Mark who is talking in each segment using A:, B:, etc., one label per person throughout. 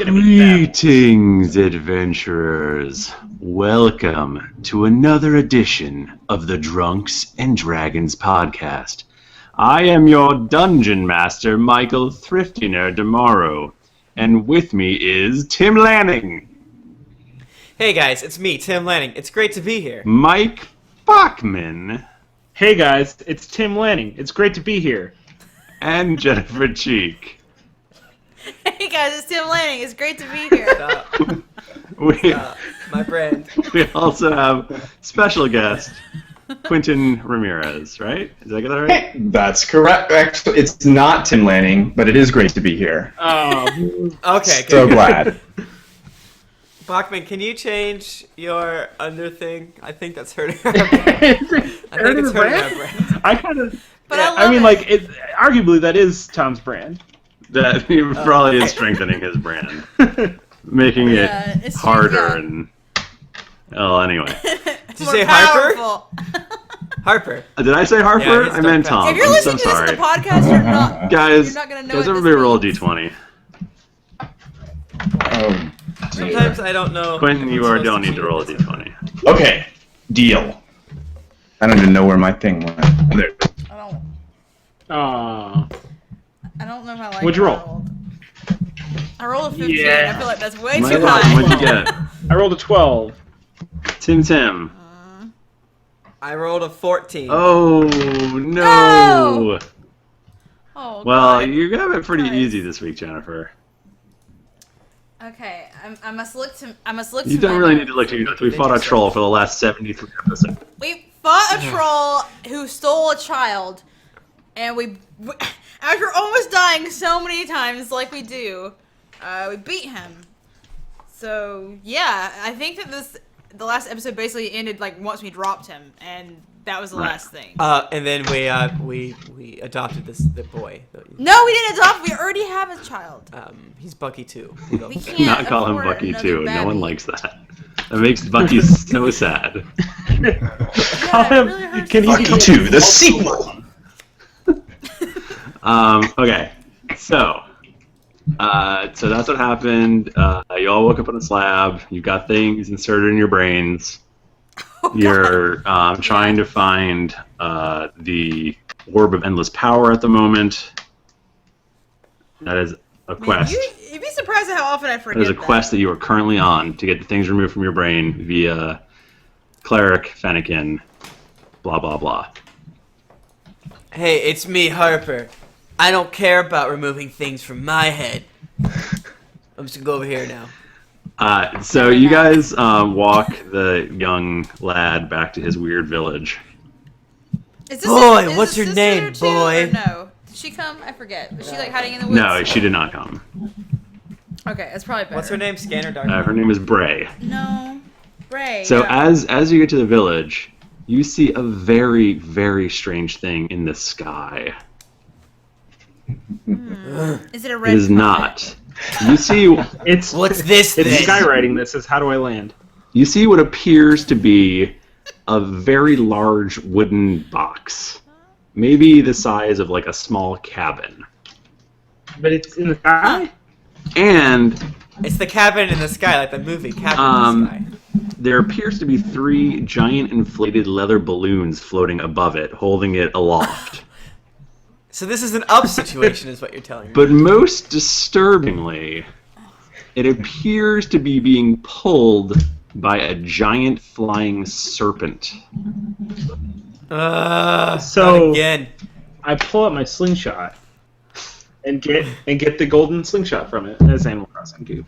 A: Greetings, adventurers. Welcome to another edition of the Drunks and Dragons podcast. I am your dungeon master, Michael Thriftiner Demaro, and with me is Tim Lanning.
B: Hey guys, it's me, Tim Lanning. It's great to be here.
A: Mike Bachman.
C: Hey guys, it's Tim Lanning. It's great to be here.
A: And Jennifer Cheek.
D: Hey guys, it's Tim Lanning. It's great to be here.
B: My brand.
A: We also have special guest, Quentin Ramirez, right? Did I get that right?
E: Hey, that's correct. Actually, it's not Tim Lanning, but it is great to be here.
B: Okay,
E: So glad.
B: Bachman, can you change your under thing? I think that's hurting our brand. I think it's hurting our brand.
C: I kind of.
D: But
C: Yeah,
D: I love it.
C: Arguably, that is Tom's brand.
A: That he probably is strengthening his brand, making it
D: it's
A: harder
D: true,
A: and. Oh, anyway.
B: Did you say Harper? Harper.
A: Did I say Harper?
B: Yeah,
A: I meant Tom.
D: If you're
A: I'm so
D: listening to this
A: sorry.
D: in the podcast, you're not.
A: Guys,
D: You're not gonna know
A: does
D: what
A: everybody
D: this
A: roll a
D: means.
A: d20?
E: Oh,
B: Sometimes I don't know.
A: Quentin,
B: if
A: you
B: I'm
A: don't
B: supposed
A: need to roll a
B: do
A: d20.
E: okay. Deal. I don't even know where my thing went. There.
C: I
D: don't know if I like
C: What'd you
D: what
C: roll?
D: I rolled a 15.
C: Yeah.
D: I feel like that's way
A: My
D: too
A: God,
D: high.
A: what'd you get?
C: I rolled a 12.
A: Tim.
B: I rolled a 14.
A: Oh, no.
D: No! Oh,
A: Well,
D: God.
A: you have it pretty
D: Guys.
A: easy this week, Jennifer.
D: Okay, I must look to. I must look
A: You
D: to.
A: don't
D: my
A: really need
D: notes.
A: to look to your notes. We fought a troll for the last 73 episodes.
D: We fought a troll who stole a child, and we after almost dying so many times, like we do, we beat him. So yeah, I think that the last episode basically ended like once we dropped him, and that was the
A: Right.
D: last thing.
B: And then we adopted the boy.
D: No, we didn't adopt. We already have a child.
B: He's Bucky too.
D: We can't
A: Not call him
D: afford
A: Bucky,
D: another
A: too. No one
D: baby.
A: likes that. That makes Bucky so sad.
D: Yeah, it really hurts.
E: Bucky 2, the sequel.
A: Okay. So that's what happened. You all woke up on a slab. You've got things inserted in your brains. You're trying to find the Orb of Endless Power at the moment. That is a quest.
D: You'd be surprised at how often I forget.
A: There's a quest that you are currently on to get the things removed from your brain via Cleric Fennekin, blah, blah, blah.
B: Hey, it's me, Harper. I don't care about removing things from my head. I'm just gonna go over here now.
A: So you guys walk the young lad back to his weird village.
D: Is this
B: Boy,
D: is
B: what's
D: the
B: your
D: sister
B: name,
D: too,
B: boy?
D: or no. Did she come? I forget. Was she like hiding in the woods?
A: No, she did not come.
D: Okay, that's probably better.
B: What's her name? Scanner Dark.
A: Her name is Bray.
D: No. Bray.
A: So
D: yeah.
A: as you get to the village, you see a very, very strange thing in the sky.
D: Is it a red
A: It is
D: carpet?
A: not. You see,
C: It's
B: What's this
C: It's
B: thing?
C: skywriting. This is how do I land?
A: you see what appears to be a very large wooden box, maybe the size of like a small cabin,
C: But it's in the sky.
A: and
B: It's the cabin in the sky, like the movie Cabin in the Sky.
A: there appears to be 3 giant inflated leather balloons floating above it, holding it aloft.
B: So this is an up situation, is what you're telling me.
A: But most disturbingly, it appears to be being pulled by a giant flying serpent.
C: So-
B: not again.
C: I pull out my slingshot and get the golden slingshot from it. That's Animal Crossing goof.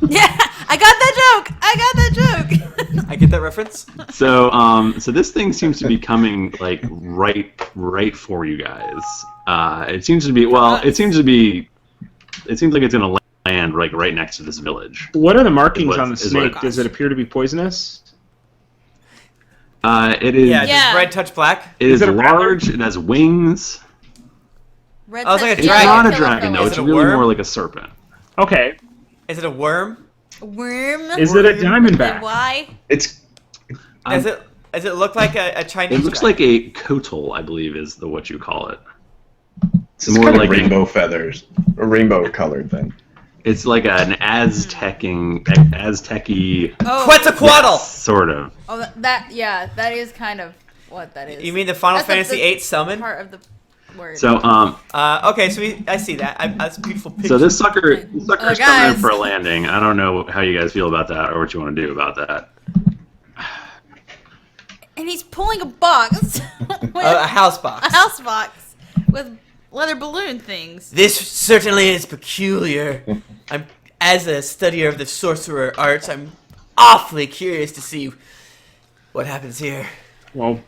D: Yeah, I got that joke.
B: I get that reference.
A: So this thing seems to be coming like right for you guys. It seems to be it seems like it's gonna land like right next to this village.
C: What are the markings on the
A: is what
C: snake? Does it appear to be poisonous?
A: It is.
B: Yeah,
D: Yeah.
B: does red touch black?
A: It is
C: it a rabbit?
A: large. It has wings.
D: Red
B: I was like a
A: It's
B: dragon.
A: not a
D: Philip
A: dragon though.
D: Phillips.
A: It's
B: it a
A: really
B: worm?
A: more like a serpent.
C: Okay.
B: Is it a worm?
D: Worm.
C: Is it a
D: And
C: diamondback?
D: why?
E: It's
B: Does it look like a Chinese
A: It looks
B: dragon?
A: like a kotal, I believe, is what you call it.
E: it's
A: More
E: kind
A: like
E: of rainbow feathers, a rainbow colored thing.
A: It's like an Aztec-y
B: Quetzalcoatl!
A: sort of.
D: Oh, that is kind of what that is.
B: You mean the Final
D: That's
B: Fantasy
D: the
B: VIII summon?
D: part of the word.
A: So
B: Okay, so I see that. That's a beautiful picture.
A: so this sucker's coming in
D: guys.
A: for a landing. I don't know how you guys feel about that or what you want to do about that.
D: And he's pulling a box. with
B: A house box.
D: A house box with leather balloon things.
B: This certainly is peculiar. As a studier of the sorcerer arts, I'm awfully curious to see what happens here.
C: Well,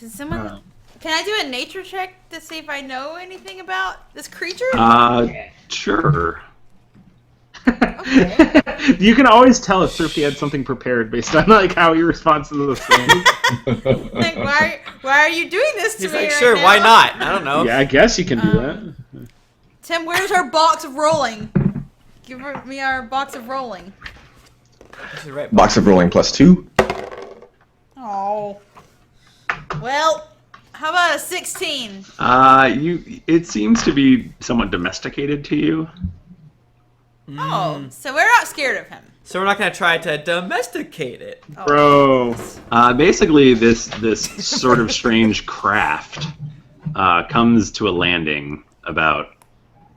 D: Does someone? Can I do a nature check to see if I know anything about this creature?
A: Sure.
C: you can always tell if Thrifty had something prepared based on like how he responds to those things.
D: Like, why are you doing this to
B: He's
D: me
B: like,
D: right
B: sure,
D: now?
B: why not? I don't know.
C: Yeah, I guess you can do that.
D: Tim, where's our box of rolling? Give me our box of rolling.
B: This is right.
E: Box of rolling +2.
D: Oh. Well, how about a 16?
A: It seems to be somewhat domesticated to you.
D: Oh, so we're not scared of him.
B: So we're not going to try to domesticate it.
C: Bro.
A: Basically, this sort of strange craft comes to a landing about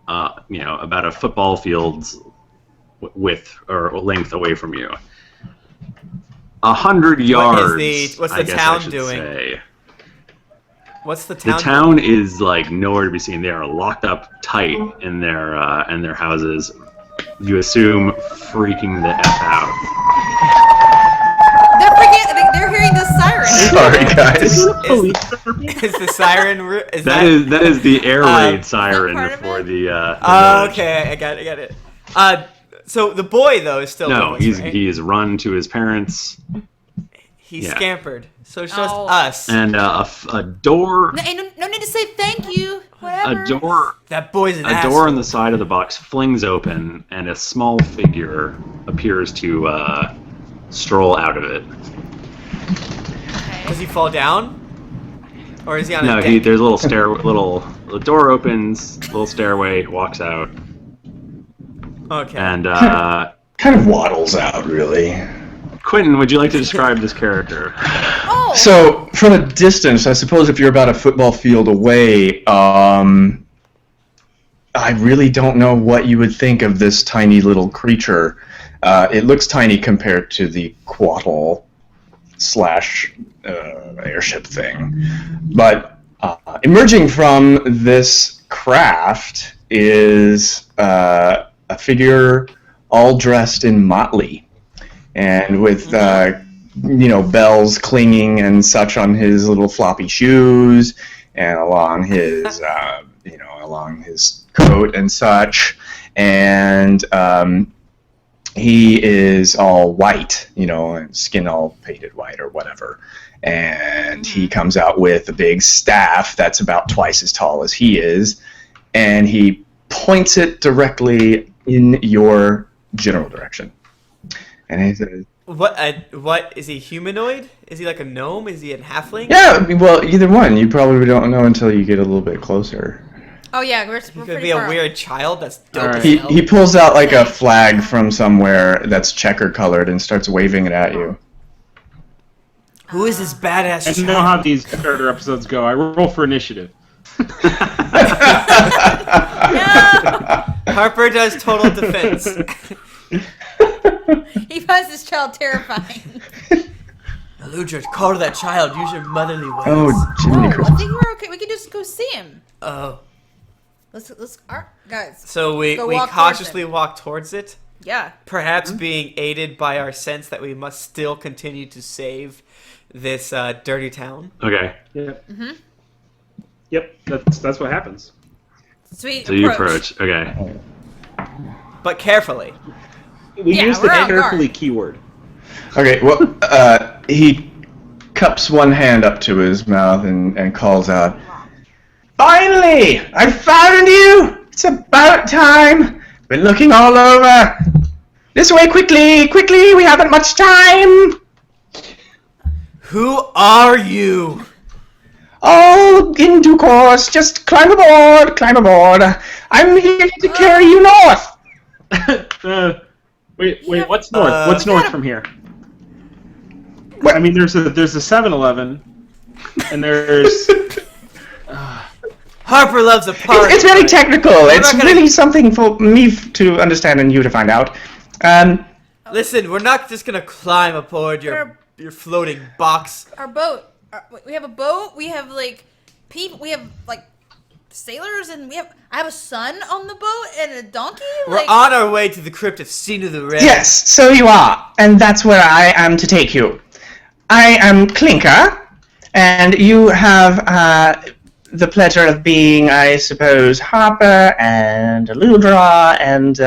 A: a football field's width or length away from you. 100 yards.
B: What's the
A: I guess
B: town
A: I should
B: doing?
A: say.
B: What's the town?
A: The town is like nowhere to be seen. They are locked up tight in their houses. You assume freaking the F out.
D: They're hearing the siren.
E: Sorry, guys.
B: Is the siren?
A: That is the air raid siren
D: part of
A: for
D: it?
A: the.
B: Okay, I got it. So the boy though is still.
A: No,
B: with us, right?
A: he's run to his parents.
B: He
A: yeah.
B: scampered. So it's just
D: Oh.
B: us.
A: And a door.
D: No need to say thank you. Whatever.
A: A door.
B: That boy's an
A: A
B: asshole.
A: door on the side of the box flings open, and a small figure appears to stroll out of it.
B: Does he fall down? Or is he on a
A: No,
B: deck?
A: there's a little the door opens, little stairway, walks out,
B: Okay.
A: and
E: Kind of waddles out, really.
A: Quentin, would you like to describe this character?
D: Oh.
E: So, from a distance, I suppose if you're about a football field away, I really don't know what you would think of this tiny little creature. It looks tiny compared to the Quattl / airship thing. But emerging from this craft is a figure all dressed in motley. And with bells clinging and such on his little floppy shoes, and along his along his coat and such, and he is all white, and skin all painted white or whatever. And he comes out with a big staff that's about twice as tall as he is, and he points it directly in your general direction. And he says,
B: What is he humanoid? Is he like a gnome? Is he a halfling?
E: yeah, well, either one. You probably don't know until you get a little bit closer.
D: Oh yeah, we're
B: He could
D: pretty
B: be a
D: far.
B: weird child that's dope
C: Alright.
B: as
E: He,
B: hell.
E: he pulls out like a flag from somewhere that's checker colored and starts waving it at you.
B: Who is this badass
C: I
B: child?
C: know how these starter episodes go. I roll for initiative.
B: Harper does total defense.
D: He finds this child terrifying.
B: Eludra, call to that child. Use your motherly ways.
E: Oh, Jiminy
D: I
E: Christmas.
D: think we're okay. We can just go see him.
B: Oh.
D: Let's guys.
B: So we
D: Go walk towards
B: cautiously
D: him.
B: walk towards it,
D: Yeah.
B: perhaps being aided by our sense that we must still continue to save this dirty town.
A: Okay,
C: Yep. Yep. That's what happens.
D: Sweet.
A: so you approach. Okay.
B: But carefully.
C: We
D: Yeah,
C: use the
D: we're on guard.
C: carefully keyword.
E: Okay, well, he cups one hand up to his mouth and calls out, "Finally! I found you! It's about time! Been looking all over! This way, quickly! Quickly! We haven't much time!"
B: Who are you?
E: All in due course, just climb aboard! Climb aboard! I'm here to carry you north!
C: Wait,
D: Yeah.
C: what's north? What's north from here?
E: What?
C: I mean, there's a 7-Eleven, and there's.
B: Harper loves a party.
E: It's very
B: right?
E: technical. It's
B: not gonna-
E: really something for me to understand and you to find out.
B: Listen, we're not just gonna climb aboard your floating box.
D: Our boat. We have a boat. We have like people. We have like sailors, and I have a son on the boat and a donkey.
B: We're on our way to the crypt of Sinu the Red.
E: Yes, so you are, and that's where I am to take you. I am Clinker, and you have the pleasure of being, I suppose, Harper and Eludra and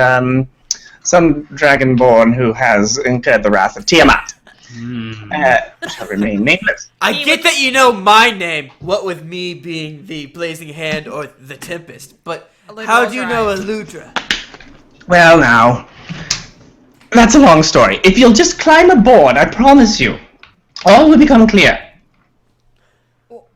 E: some dragonborn who has incurred the wrath of Tiamat. Shall remain nameless.
B: I get that you know my name, what with me being the Blazing Hand or the Tempest, but how do you know Eludra?
E: Well, now, that's a long story. If you'll just climb aboard, I promise you, all will become clear.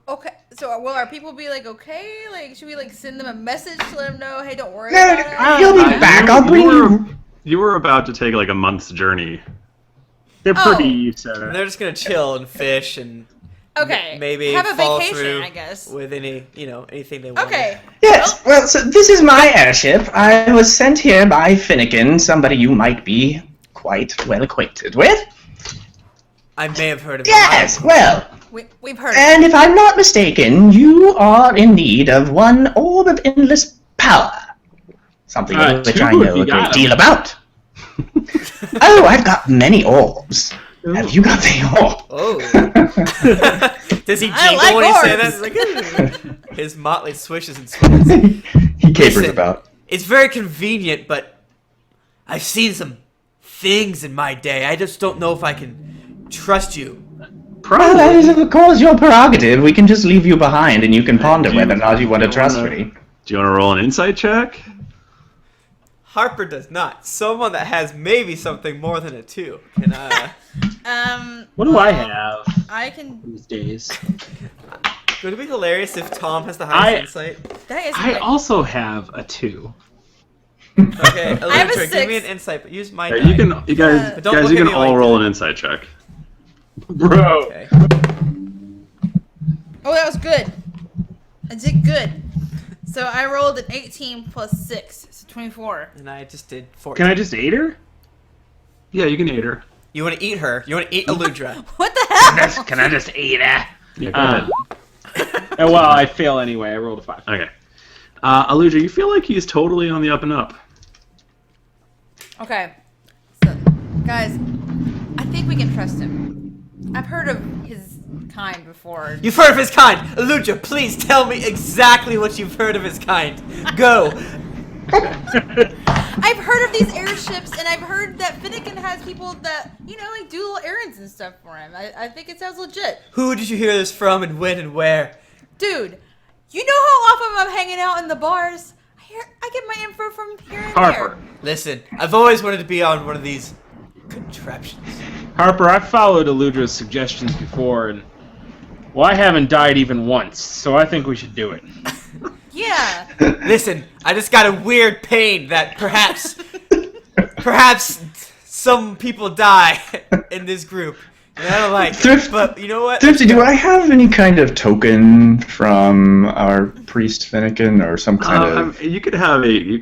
D: Okay. So will our people be like okay? Like should we like send them a message to let them know, hey, don't worry
E: No,
D: about it?
E: you'll be back. I'll bring you.
A: You were about to take like a month's journey.
C: They're pretty,
D: Oh.
C: you said.
B: And they're just gonna chill and fish and
D: Okay.
B: maybe
D: have a
B: fall
D: vacation,
B: through
D: I guess.
B: with anything they want.
D: Okay.
E: Yes, well, so this is my airship. I was sent here by Finnegan, somebody you might be quite well acquainted with.
B: I may have heard of
E: Yes, well,
D: We've heard.
E: and if I'm not mistaken, you are in need of one orb of endless power. Something of which
C: two
E: I
C: if
E: know
C: you
E: a
C: got
E: great
C: 'em.
E: deal about. Oh, I've got many orbs. Have you got the orb?
B: Oh. Does he
D: I
B: jingle
D: like
B: when he says
D: orbs.
B: that? It's like, his motley swishes and swings.
E: He capers
B: Listen,
E: about.
B: It's very convenient, but I've seen some things in my day. I just don't know if I can trust you.
E: Well, that is, of course, your prerogative. We can just leave you behind, and you can ponder whether or not you want to trust me.
A: Do you want to roll an insight check?
B: Harper does not. Someone that has maybe something more than a 2. Can
C: What do I have
D: I can.
C: these days?
B: would it be hilarious if Tom has the highest insight?
D: That is.
C: I
D: great.
C: also have a 2.
B: Okay,
D: have a
B: Electra, give me
D: 6.
B: an insight, but use my
A: Yeah,
B: die.
A: you can, you guys,
B: But don't
A: guys,
B: look
A: you
B: at
A: can
B: me
A: all
B: like
A: roll
B: that.
A: an insight check.
C: Bro.
B: Okay.
D: Oh, that was good. I did good. So I rolled an 18 plus 6, so 24.
B: And I just did 14.
C: Can I just eat her?
A: Yeah, you can aid her.
B: You want to eat her? You want to eat Eludra?
D: What the hell?
C: Can I just eat her?
A: Yeah, go ahead.
C: Well, I fail anyway. I rolled a 5.
A: Okay. Aludra, you feel like he's totally on the up and up.
D: Okay. So, guys, I think we can trust him. I've heard of his kind before.
B: You've heard of his kind! Eludra, please tell me exactly what you've heard of his kind. Go!
D: I've heard of these airships, and I've heard that Finnegan has people that, you know, like do little errands and stuff for him. I think it sounds legit.
B: Who did you hear this from and when and where?
D: Dude, you know how often I'm hanging out in the bars? I get my info from here and
C: Harper.
B: Listen, I've always wanted to be on one of these contraptions.
C: Harper, I've followed Eludra's suggestions before, and well, I haven't died even once, so I think we should do it.
D: there. Yeah.
B: Listen, I just got a weird pain that perhaps some people die in this group. And I don't like it. But you know what?
E: Thrifty, do I have any kind of token from our priest Finnegan, or some kind of?
A: You could have a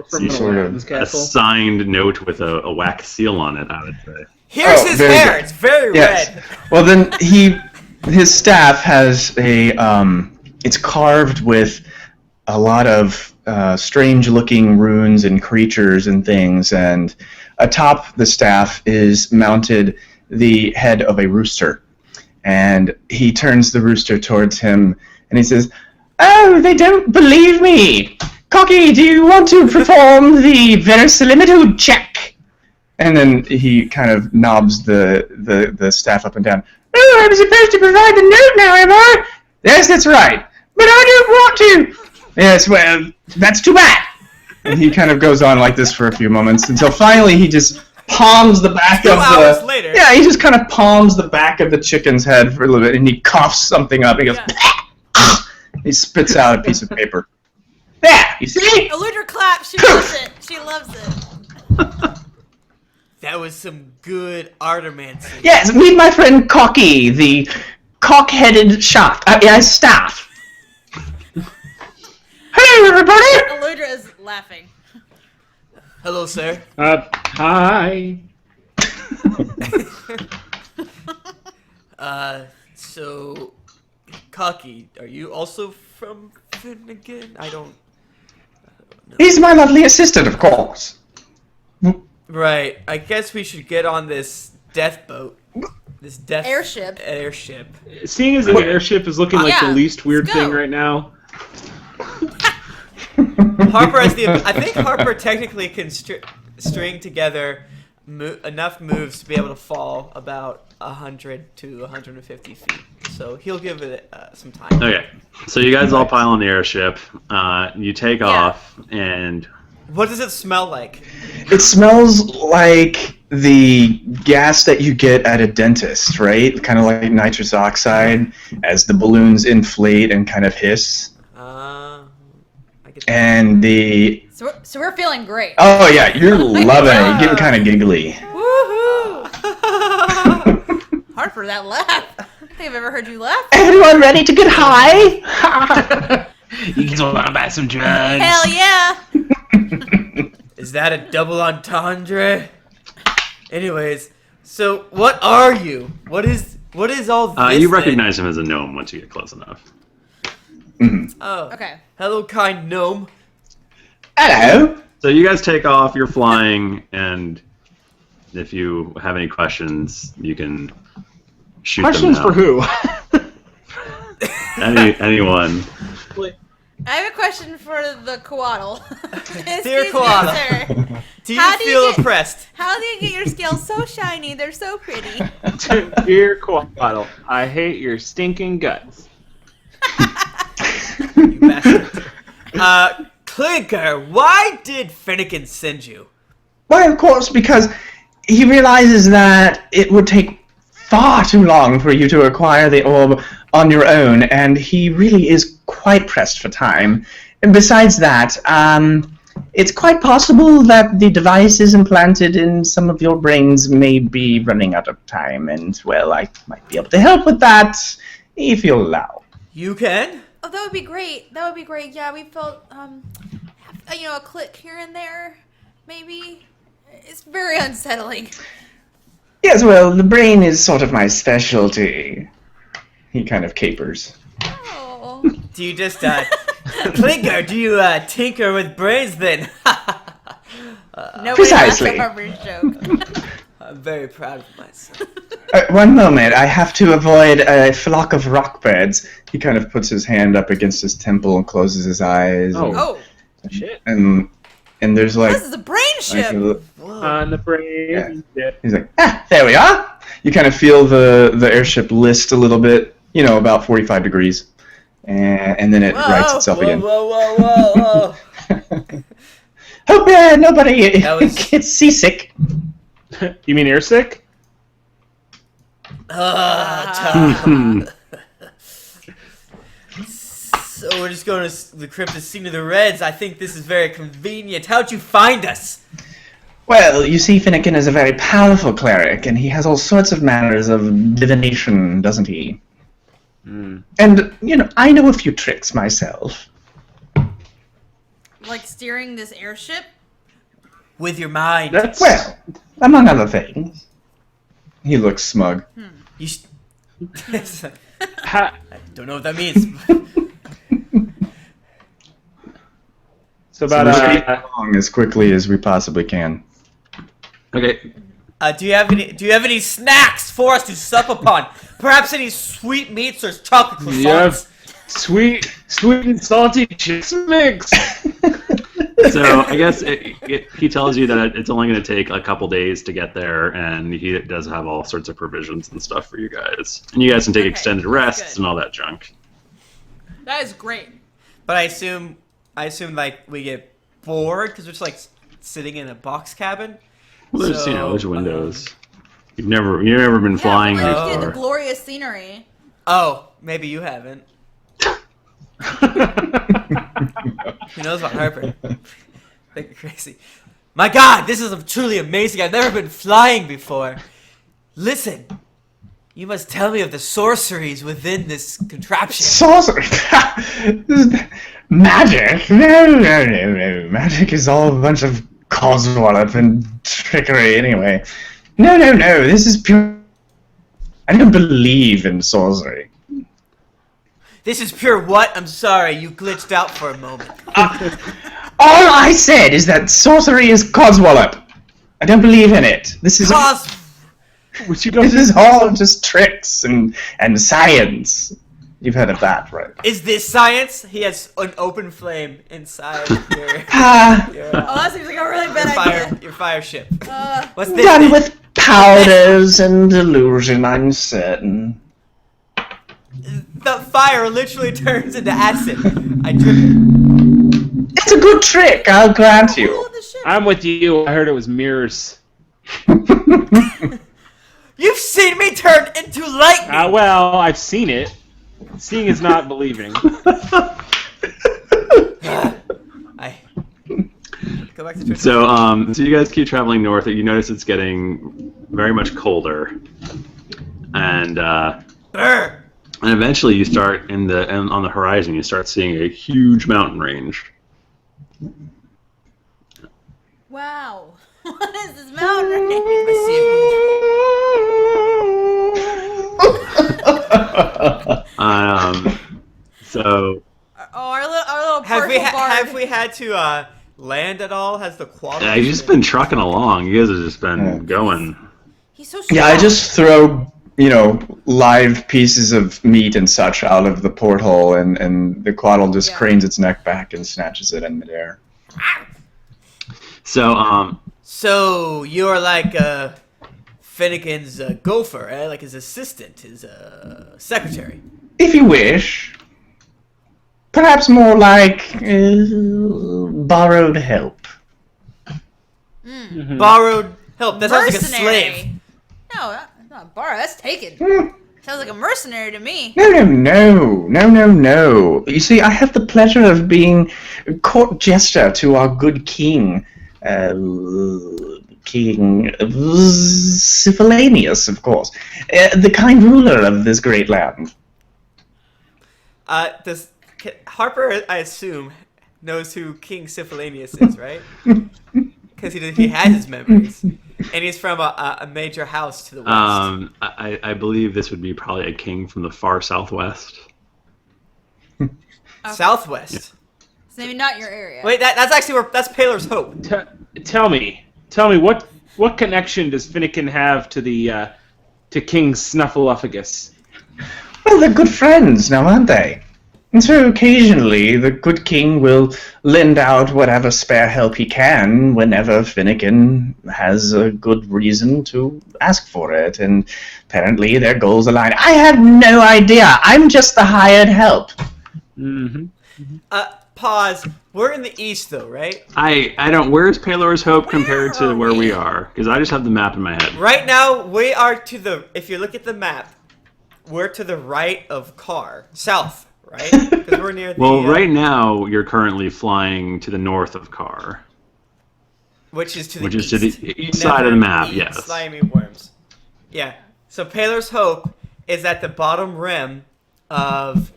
C: From
E: sort of
C: Aladdin's
A: a
C: castle.
A: signed note with a wax seal on it. I would say.
B: Here's
E: Oh,
B: his
E: very
B: hair.
E: good.
B: It's very
E: Yes.
B: red.
E: Well, then his staff has a it's carved with a lot of strange-looking runes and creatures and things, and atop the staff is mounted the head of a rooster. And he turns the rooster towards him, and he says, "Oh, they don't believe me. Cocky, do you want to perform the verisimilitude check?" And then he kind of knobs the staff up and down. "Oh, I'm supposed to provide the note now, am I?" "Yes, that's right. But I don't want to." "Yes, well, that's too bad." And he kind of goes on like this for a few moments until finally he just palms the back
B: 2
E: of
B: hours
E: the...
B: later.
E: Yeah, he just kind of palms the back of the chicken's head for a little bit, and he coughs something up. He goes...
D: Yeah.
E: He spits out a piece of paper. There, you see?
D: Eludra claps. She loves it. She loves it.
B: That was some good artermancy.
E: Yes, meet my friend Cocky, the cock-headed staff. Hey, everybody!
D: Eludra is laughing.
B: Hello, sir.
C: Hi.
B: So, Cocky, are you also from Finnegan? I don't know.
E: He's my lovely assistant, of course.
B: Right. I guess we should get on this death boat. This death
D: Airship.
C: Seeing as the airship is looking like
D: Yeah,
C: the least weird
D: let's go.
C: thing right now.
B: Harper has the. I think Harper technically can string together enough moves to be able to fall about 100 to 150 feet. So he'll give it some time.
A: Okay, so you guys all pile on the airship. You take off, and
B: What does it smell like?
E: It smells like the gas that you get at a dentist, right? Kind of like nitrous oxide as the balloons inflate and kind of hiss.
B: I get that.
E: And the...
D: So we're feeling great.
E: Oh, yeah, you're loving it. You're getting kind of giggly.
D: Woohoo! Harper, that laugh. I don't think I've ever heard you laugh.
E: Everyone ready to get high?
F: You guys want to buy some drugs?
D: Hell yeah!
B: Is that a double entendre? Anyways, so what are you? What is all this?
A: you
B: then?
A: recognize him as a gnome once you get close enough.
B: Oh,
D: Okay.
B: hello, kind gnome.
E: Hello.
A: So you guys take off, you're flying, and if you have any questions, you can shoot
C: Questions
A: them
C: for
A: now.
C: who?
A: Anyone.
D: I have a question for the koatle.
B: Dear
D: Excuse me,
B: koala.
D: sir.
B: Do you
D: How do you
B: feel
D: get-
B: oppressed?
D: How do you get your scales so shiny? They're so pretty.
C: Dear Quaddle, I hate your stinking guts.
B: You bastard. Clinker, why did Finnegan send you?
E: Why, of course, because he realizes that it would take far too long for you to acquire the orb on your own, and he really is quite pressed for time. And besides that, it's quite possible that the devices implanted in some of your brains may be running out of time, and, well, I might be able to help with that, if you'll allow.
B: You can?
D: Oh, that would be great. That would be great. Yeah, we felt, a click here and there, maybe. It's very unsettling.
E: Yes, well, the brain is sort of my specialty. He kind of capers.
D: Oh.
B: Do you just, Clinker, do you, tinker with brains then?
D: Nobody
E: Precisely.
D: laughed at Harper's joke.
B: I'm very proud of myself.
E: One moment, I have to avoid a flock of rockbirds. He kind of puts his hand up against his temple and closes his eyes.
D: Oh,
C: Shit.
E: And there's like...
D: this is a brain
E: like
D: ship.
E: a little-
C: On the brain. Yeah.
E: he's like, there we are! You kind of feel the airship list a little bit, about 45 degrees. And then it rights itself
B: Whoa,
E: again.
B: whoa, whoa, whoa, whoa.
E: Hope nobody
B: That was-
E: gets seasick.
C: You mean airsick?
B: Tom. So we're just going to the crypt to Sinu the Reds. I think this is very convenient. How'd you find us?
E: Well, you see, Finnegan is a very powerful cleric, and he has all sorts of manners of divination, doesn't he? And, I know a few tricks myself.
D: Like steering this airship?
B: With your mind.
C: That's
E: Well, among other things. He looks smug.
B: You
C: ha-
B: don't know what that means.
C: so
E: So we're
C: about
E: speeding along as quickly as we possibly can.
A: Okay.
B: Do you have any snacks for us to sup upon? Perhaps any sweet meats or chocolate croissants?
C: you have sweet and salty chips mix.
A: So I guess he tells you that it's only going to take a couple days to get there, and he does have all sorts of provisions and stuff for you guys. And you guys can take
D: Okay,
A: extended
D: that's
A: rests
D: good.
A: and all that junk.
D: That is great.
B: But I assume like we get bored because we're just like sitting in a box cabin.
A: Well, there's
B: So,
A: there's windows. You've never been flying
D: yeah, but
A: before.
D: the glorious scenery.
B: Oh, maybe you haven't. Who knows about Harper? Think you're crazy. My God, this is truly amazing. I've never been flying before. Listen, you must tell me of the sorceries within this contraption.
E: Sorcery? Magic? No. Magic is all a bunch of coswallop and trickery anyway. No. This is pure... I don't believe in sorcery.
B: This is pure what? I'm sorry, you glitched out for a moment.
E: All I said is that sorcery is coswallop. I don't believe in it. This is
C: Which you don't.
E: this is all just tricks and science. You've heard of that, right?
B: Is this science? He has an open flame inside your,
E: Ah,
B: your,
D: Oh, that seems like a really bad idea.
B: your fire ship.
D: Uh,
B: What's this?
E: done
B: thing?
E: with powders and illusion, I'm certain.
B: The fire literally turns into acid. I drip it.
E: It's a good trick, I'll grant you.
D: oh, the ship.
C: I'm with you. I heard it was mirrors.
B: You've seen me turn into lightning!
C: Well, I've seen it. Seeing is not believing.
B: I go back to church.
A: So you guys keep traveling north. You notice it's getting very much colder, and
B: Brr.
A: eventually you start on the horizon. You start seeing a huge mountain range.
D: Wow. What is this mountain range?
B: I see
A: So
D: Oh, our little
B: Have we
D: partial bard.
B: have we had to land at all? Has the quality?
A: you've just been trucking along. You guys have just been going.
D: He's so strong.
E: Yeah, I just throw, live pieces of meat and such out of the porthole, and the quaddle just
D: Yeah.
E: cranes its neck back and snatches it in midair.
A: So
B: So you're like Finnegan's gopher, eh? Like his assistant, his secretary.
E: If you wish. Perhaps more like borrowed help.
B: Borrowed help. That sounds like a
D: Mercenary.
B: slave.
D: No, not bar. That's taken. Sounds like a mercenary to me.
E: No. You see, I have the pleasure of being court jester to our good king, King Syphilanius, of course, the kind ruler of this great land.
B: Harper, I assume, knows who King Syphilanius is, right? Because he has his memories, and he's from a major house to the west.
A: I believe this would be probably a king from the far southwest.
B: Southwest.
D: It's maybe not your area.
B: Wait, that's actually that's Paler's Hope.
C: Tell me, what connection does Finnegan have to the to King Snuffleupagus?
E: Well, they're good friends now, aren't they? And so occasionally the good king will lend out whatever spare help he can whenever Finnegan has a good reason to ask for it, and apparently their goals align. I have no idea. I'm just the hired help.
C: Mm-hmm.
B: Pause. We're in the east, though, right?
A: I don't. Where's Palor's Hope compared to where we are? Because I just have the map in my head.
B: Right now, we are to the. If you look at the map, we're to the right of Carr, south, right? Because we're near the.
A: Well, right now you're currently flying to the north of Carr,
B: which is to the
A: which
B: east.
A: is to the east side of the map.
B: Eat
A: Yes.
B: Slimy worms. Yeah. So Palor's Hope is at the bottom rim of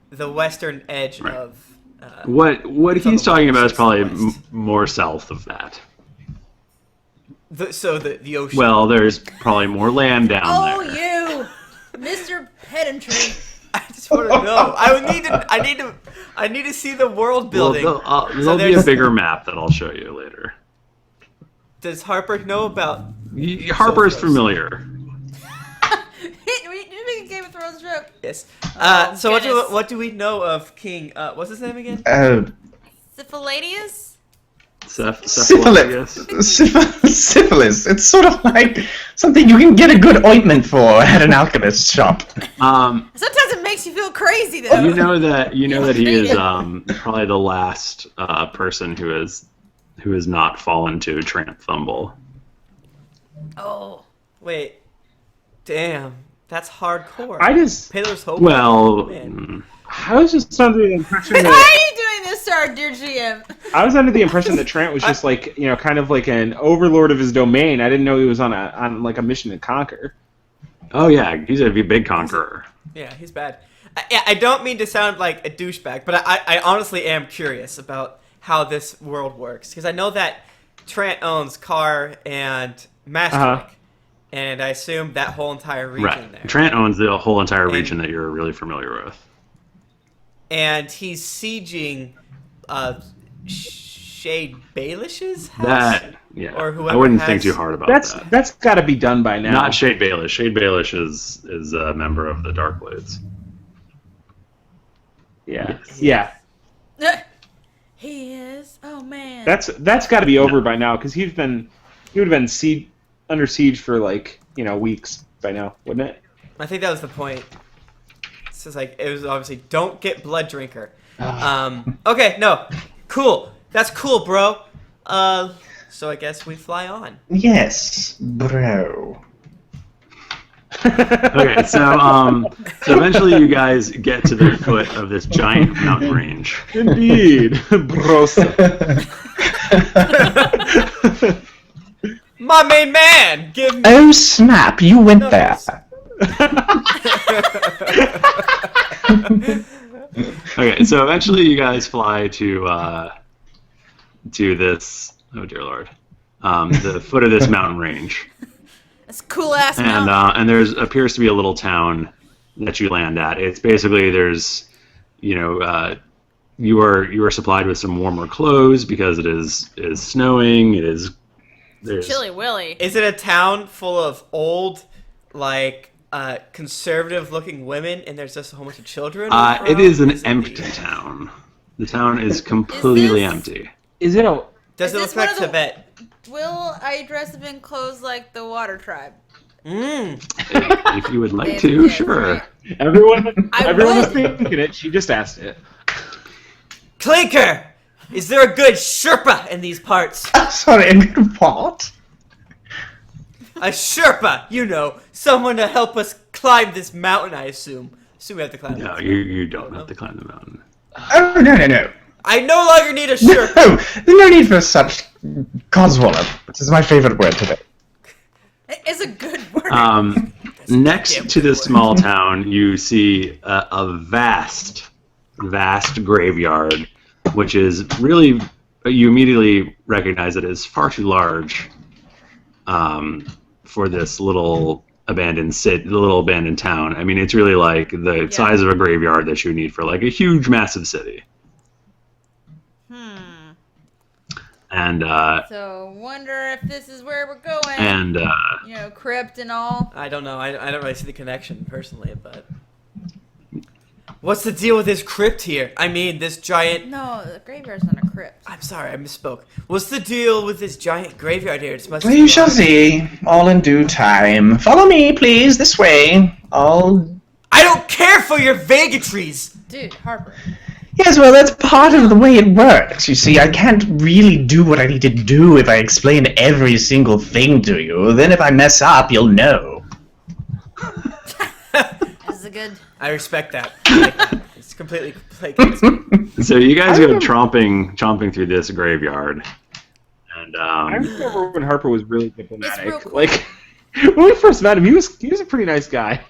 B: the western edge
A: Right.
B: of.
A: What
B: It's on
A: he's
B: the
A: talking about is
B: west,
A: probably
B: west.
A: more south of that.
B: The ocean.
A: Well, there's probably more land down
D: Oh,
A: there.
D: you, Mr. Pedantry.
B: I just want to know. I need to see the world
A: Well,
B: building.
A: there'll be a
B: there's-
A: bigger map that I'll show you later.
B: Does Harper know about?
A: Harper's
B: close.
A: familiar.
D: We Game of Thrones joke.
B: Yes.
D: Oh,
B: So
D: goodness.
B: what do we know of King? What's his name again?
D: Syphilanius?
E: Syphilis. It's sort of like something you can get a good ointment for at an alchemist shop.
D: Sometimes it makes you feel crazy, though.
A: You know that he is probably the last person who has not fallen to Tramp Thumble.
D: Oh.
B: Wait. Damn. That's hardcore.
C: I just
B: Palor's Hope.
A: Well,
B: Man.
C: I was just under the impression
D: Why are
C: that
D: you doing sir, dear GM.
C: I was under the impression that Trent was just like, kind of like an overlord of his domain. I didn't know he was on like a mission to conquer.
A: Oh yeah, he's a big conqueror.
B: Yeah, he's bad. I don't mean to sound like a douchebag, but I honestly am curious about how this world works. Because I know that Trent owns Carr and Maastricht, and I assume that whole entire region there.
A: Trent owns the whole entire region that you're really familiar with.
B: And he's sieging Shade Baelish's house?
A: Or
B: whoever
A: I wouldn't
B: has-
A: think too hard about that.
C: That's got to be done by now.
A: Not Shade Baelish. Shade Baelish is a member of the Dark Blades.
C: Yeah.
A: Yes.
C: Yeah.
D: He is. Oh man.
C: That's got to be over by now because he would have been under siege for like weeks by now, wouldn't it?
B: I think that was the point. It's just like, it was obviously, don't get blood drinker. Okay, no. Cool. That's cool, bro. So I guess we fly on.
E: Yes, bro.
A: Okay, so eventually you guys get to the foot of this giant mountain range.
C: Indeed, brosa.
B: My main man! Give me...
E: Oh snap! You went there.
A: Okay, so eventually you guys fly to this. Oh dear lord, the foot of this mountain range,
D: That's a cool ass
A: and
D: mountain.
A: and there's appears to be a little town that you land at. It's basically there's, you are supplied with some warmer clothes because it is snowing. There's
D: Chilly Willy.
B: Is it a town full of old, like, conservative-looking women, and there's just a whole bunch of children?
A: it is an
B: Is it
A: empty
B: the-
A: town. The town is completely
D: this-
A: empty.
C: Is it a?
B: Does
D: Is
B: it
D: this
B: look like
D: one of the-
B: Tibet?
D: Will I dress up in clothes like the Water Tribe?
A: If you would like
D: They
A: to,
D: did,
A: sure.
D: right?
C: Everyone
D: I
C: was
D: would.
C: thinking it. She just asked it.
B: Clinker! Is there a good Sherpa in these parts?
E: Sorry, what?
B: A Sherpa! Someone to help us climb this mountain, I assume. Assume we have to climb
A: No,
B: it.
A: you don't have to climb the mountain.
E: Oh no.
B: I no longer need a Sherpa!
E: No, no need for such Coswaller, which is my favorite word today.
D: It's a good word.
A: Next to this small town, you see a vast graveyard, which is really, you immediately recognize it as far too large for this little abandoned town. I mean, it's really like the size of a graveyard that you would need for like a huge, massive city. And
D: So wonder if this is where we're going.
A: and
D: Crypt and all.
B: I don't know. I don't really see the connection personally, but what's the deal with this crypt here? I mean, this giant.
D: No, the graveyard's not a crypt.
B: I'm sorry, I misspoke. What's the deal with this giant graveyard here? It's must.
E: We shall see, all in due time. Follow me, please, this way.
B: I don't care for your vagatories.
D: Dude, Harper.
E: Yes, well, that's part of the way it works. You see, I can't really do what I need to do if I explain every single thing to you. Then if I mess up, you'll know.
D: This is a good.
B: I respect that. I like that. It's completely placate.
A: so you guys go chomping through this graveyard, and
C: I remember when Harper was really diplomatic.
D: real cool.
C: Like when we first met him, he was a pretty nice guy.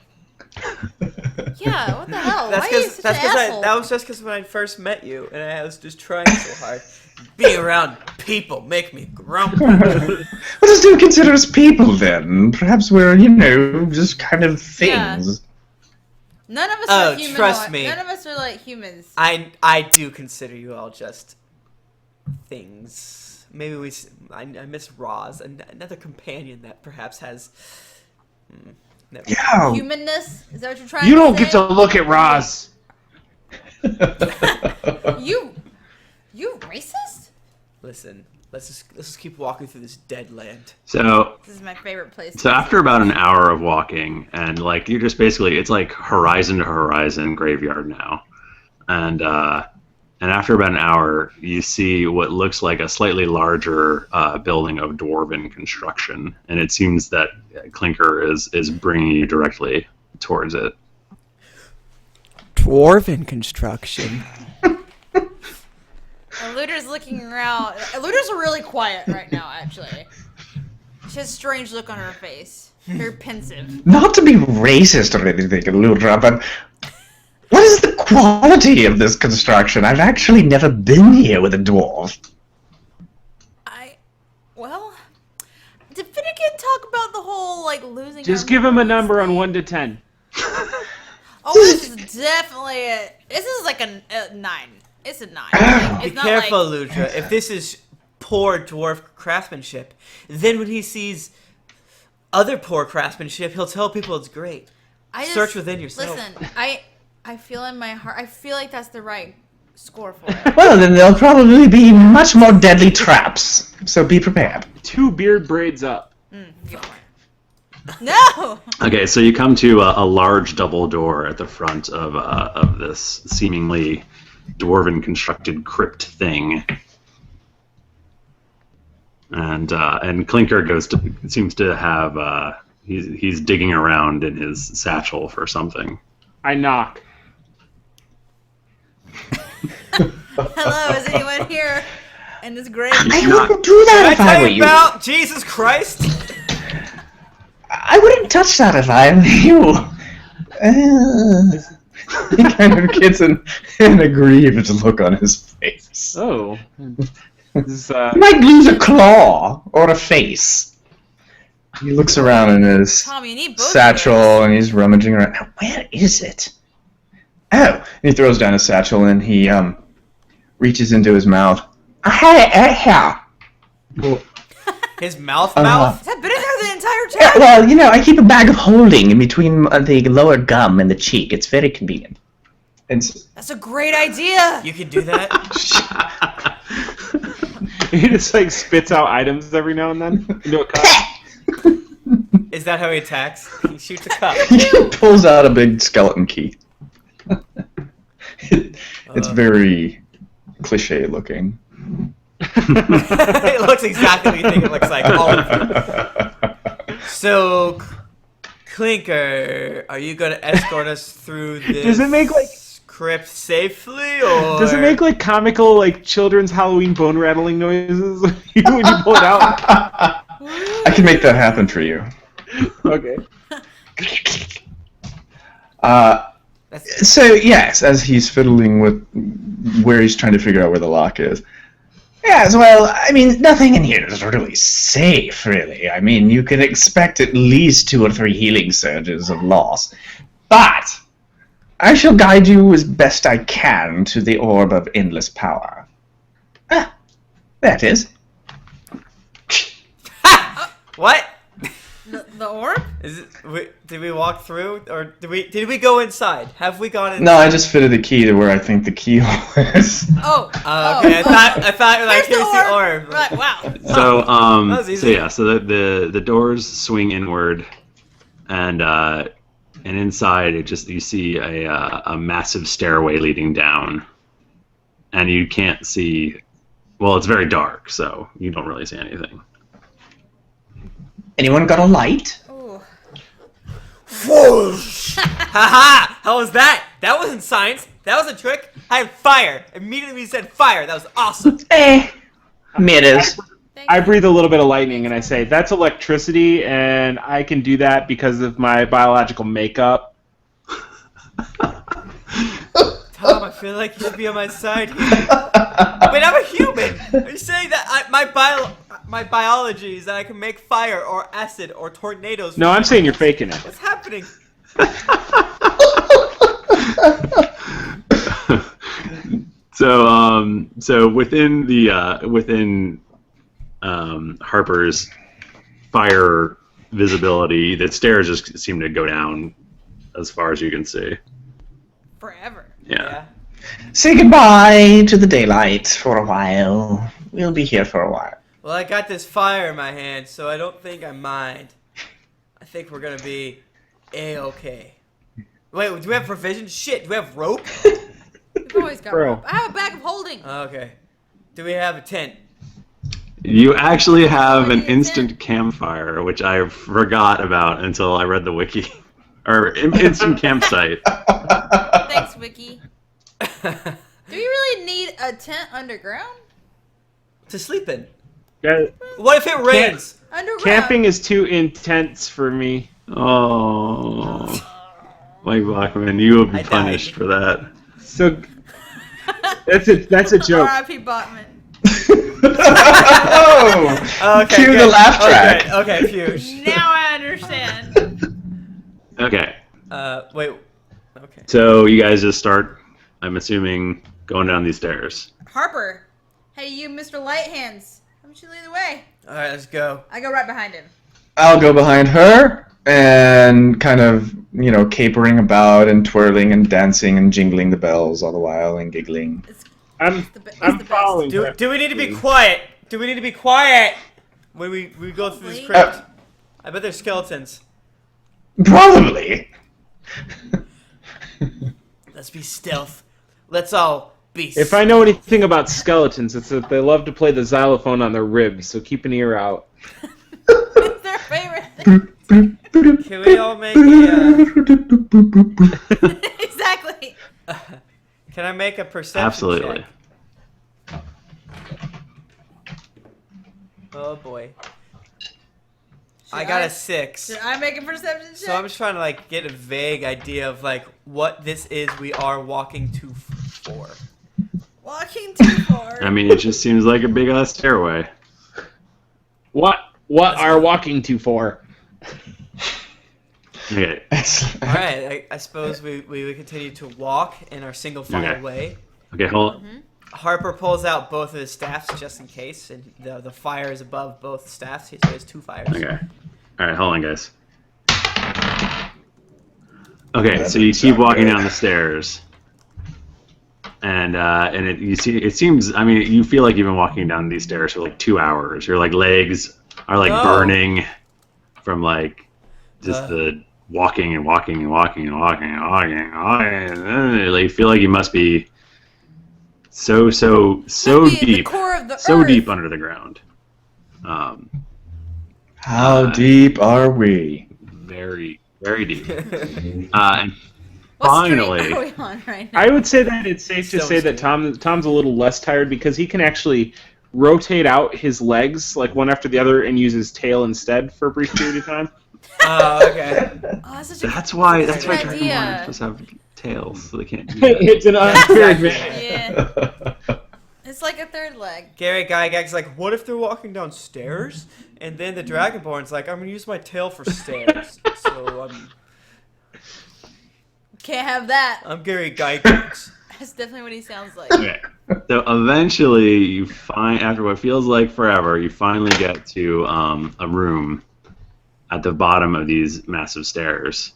D: Yeah, what the hell?
B: That's
D: Why are you
B: because
D: such an asshole?
B: that was just because when I first met you, and I was just trying so hard. Being around people make me grumpy.
E: Well, just don't consider us people, then. Perhaps we're, just kind of things.
D: None of us
B: Oh,
D: are human.
B: trust me.
D: None of us are like humans.
B: I do consider you all just things. Maybe I miss Roz, another companion that perhaps has. Never.
E: Yeah.
D: Humanness? Is that what you're trying
C: You
D: to
C: don't
D: say?
C: get to look at Roz.
D: You racist?
B: Listen, let's just keep walking through this dead land.
A: so
D: This is my favorite place.
A: So after about an hour of walking, and like you're just basically, it's like horizon to horizon graveyard now, and after about an hour, you see what looks like a slightly larger building of dwarven construction, and it seems that Clinker is bringing you directly towards it.
B: Dwarven construction.
D: Luder's looking around. Luder's really quiet right now, actually. She has a strange look on her face. Very pensive.
E: Not to be racist or anything, Ludra, but what is the quality of this construction? I've actually never been here with a dwarf.
D: Well, did Finnegan talk about the whole, like, losing
C: Just
D: our
C: give him a
D: memories
C: number on
D: thing?
C: 1 to 10.
D: Oh, this is definitely this is like a 9. It's a 9. Like,
B: Be
D: it's not
B: careful,
D: like,
B: Ludra. If this is poor dwarf craftsmanship, then when he sees other poor craftsmanship, he'll tell people it's great.
D: I just,
B: Search within yourself.
D: Listen, I feel in my heart. I feel like that's the right score for it.
E: Well, then there'll probably be much more deadly traps, so be prepared.
C: 2 beard braids up.
D: No.
A: Okay, so you come to a large double door at the front of this seemingly dwarven constructed crypt thing, and Clinker seems to have he's digging around in his satchel for something.
C: I knock.
D: Hello, is anyone here? And it's great.
E: I wouldn't do that if
B: Did I
E: I
B: tell
E: were
B: you
E: you.
B: about Jesus Christ?
E: I wouldn't touch that if I were you. He kind of gets an aggrieved look on his face.
C: Oh. This,
E: He might lose a claw or a face. He looks around in his
D: Tom, you need both of
E: satchel and he's rummaging around. Now, where is it? Oh! And he throws down his satchel and he reaches into his mouth. I had it here.
B: His mouth?
D: Has that been in there the entire
E: Yeah,
D: time?
E: well, you know, I keep a bag of holding in between the lower gum and the cheek. It's very convenient.
D: That's a great idea.
B: You can do that?
C: he just like spits out items every now and then into a cup.
B: Is that how he attacks? He shoots a cup.
E: He pulls out a big skeleton key. It's very cliche looking.
B: It looks exactly what you think it looks like. All of you. So, Clinker, are you going to escort us through this
C: Does it make, like-
B: crypt safely, or
C: Does it make like comical like children's Halloween bone rattling noises when you pull it out?
E: I can make that happen for you.
C: Okay.
E: So yes, as he's fiddling with where he's trying to figure out where the lock is. Yes, well, I mean, nothing in here is really safe, really. I mean, you can expect at least 2 or 3 healing surges of loss. But I shall guide you as best I can to the orb of endless power. Ah, there it is.
B: What?
D: The orb?
B: Is it? Did we walk through, or did we go inside? Have we gone in?
E: No, I just fitted the key to where I think the keyhole is.
D: Oh.
B: Okay, I thought like here's the orb.
D: Right, wow.
A: So
B: was
A: so
B: easy.
A: yeah, so the doors swing inward, and inside you see a massive stairway leading down, and you can't see. Well, it's very dark, so you don't really see anything.
E: Anyone got a light?
D: Ooh.
B: Whoosh! Haha! How was that? That wasn't science. That was a trick. I had fire. Immediately we said fire. That was awesome.
E: Mirrors.
C: I breathe a little bit of lightning and I say, that's electricity and I can do that because of my biological makeup.
B: Tom, I feel like you should be on my side here. Wait, I'm a human. Are you saying that my biology is that I can make fire or acid or tornadoes?
C: No, I'm saying you're faking it.
B: What's happening?
A: So within Harper's fire visibility, the stairs just seem to go down as far as you can see.
D: Forever.
A: Yeah.
E: Say goodbye to the daylight for a while. We'll be here for a while.
B: Well, I got this fire in my hand, so I don't think I mind. I think we're gonna be A-okay. Wait, do we have provisions? Shit, do we have rope?
D: We've always got
C: Bro.
D: rope. I have a bag of holding.
B: Okay. Do we have a tent?
A: You actually have an
D: What is
A: instant campfire, which I forgot about until I read the wiki. Or instant campsite.
D: Thanks, Wiki. Do you really need a tent underground?
B: To sleep in.
C: Yeah,
B: What if it rains?
D: Underground.
C: camping is too intense for me.
A: Oh, Mike Bachman, you will be
B: I died.
A: punished for that.
C: So that's a joke.
D: R.I.P. Botman.
E: Oh!
B: Okay,
E: Cue
B: good.
E: the laugh track.
B: Okay, phew.
D: Now I understand.
A: Okay,
B: Wait. Okay.
A: so you guys just start, I'm assuming, going down these stairs.
D: Harper. Hey, you, Mr. Light Hands. Why don't you lead the way?
B: All right, let's go.
D: I go right behind him.
E: I'll go behind her and kind of, capering about and twirling and dancing and jingling the bells all the while and giggling.
C: I'm
D: the best.
C: following.
B: Do
C: her.
B: we need to be quiet? Do we need to be quiet when we go through this
D: Probably.
B: crypt? I bet there's skeletons.
E: Probably.
B: Let's be stealth. Let's all be.
C: If I know anything about skeletons, it's that they love to play the xylophone on their ribs. So keep an ear out.
D: It's their favorite thing.
B: Can we all make a?
D: Exactly.
B: Can I make a perception
A: Absolutely.
B: check? Oh boy. I got a 6.
D: Should I make a perception check?
B: So I'm just trying to get a vague idea of what this is we are walking to for.
D: Walking too far.
A: I mean, it just seems like a big ass stairway.
C: What are walking to for?
A: Okay.
B: All right, I suppose we would continue to walk in our single file
A: Okay.
B: way.
A: Okay, hold.
B: Harper pulls out both of his staffs just in case, and the fire is above both staffs. So he has 2 fires.
A: Okay. All right, hold on, guys. Okay,
E: That
A: so you
E: doesn't
A: keep
E: sound
A: walking
E: good.
A: down the stairs, and it seems. I mean, you feel like you've been walking down these stairs for 2 hours. Your legs are
B: No.
A: burning from just
B: Uh.
A: the walking and walking and walking and walking and walking and walking. And you feel like you must be so
D: Maybe the
A: deep,
D: core of the
A: so
D: earth.
A: deep under the ground.
E: How deep are we?
A: Very, very deep. And
D: What
A: finally,
D: street are we on right now?
C: I would say that it's safe to
B: Stone
C: say that
B: Street.
C: Tom's a little less tired because he can actually rotate out his legs one after the other and use his tail instead for a brief period of time.
B: Oh, okay.
D: Oh, that's such a
A: that's why
D: that's a good
A: Dragonborn
D: idea.
A: are supposed to have tails, so they can't do that.
C: It's an unfair advantage.
D: Yeah. It's like a third leg.
B: Gary Gygax's like, what if they're walking downstairs? And then the Dragonborn's like, I'm gonna use my tail for stairs. So
D: Can't have that.
B: I'm Gary Gygax.
D: That's definitely what he sounds like.
A: Okay. So eventually, you find, after what feels like forever, you finally get to a room at the bottom of these massive stairs.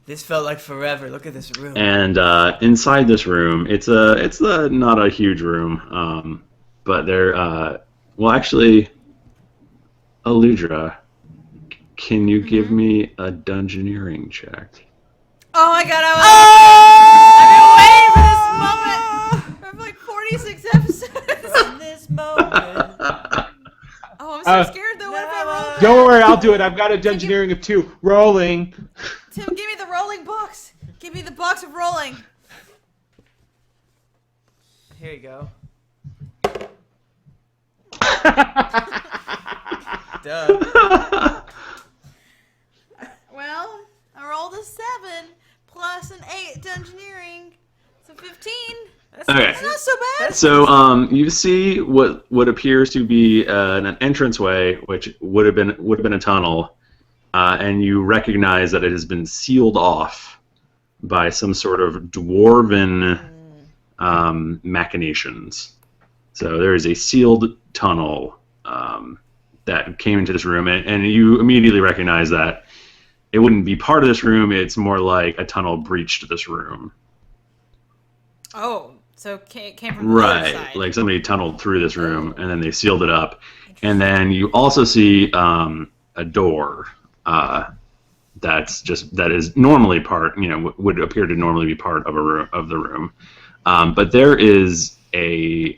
B: This felt like forever. Look at this room.
A: And inside this room, it's not a huge room, but there. Well, actually, Aludra, can you give me a dungeoneering check?
D: Oh my god, I've been waiting for this moment for like 46 episodes.
B: In this moment.
D: Oh, I'm so scared though. What if I roll?
C: Don't worry, I'll do it. I've got a dungeoneering of 2. Rolling.
D: Tim, give me the rolling box. Give me the box of rolling.
B: Here you go. Duh.
D: Well, I rolled a 7 plus an 8 dungeoneering, so 15.
B: That's
A: Okay.
D: That's not so bad.
A: So you see what appears to be an entranceway, which would have been a tunnel, and you recognize that it has been sealed off by some sort of dwarven machinations. So there is a sealed tunnel that came into this room, and you immediately recognize that it wouldn't be part of this room. It's more like a tunnel breached this room.
D: Oh, so it came from the other
A: Right,
D: side.
A: like somebody tunneled through this room and then they sealed it up. And then you also see a door that is normally part, would appear to normally be part of the room. But there is a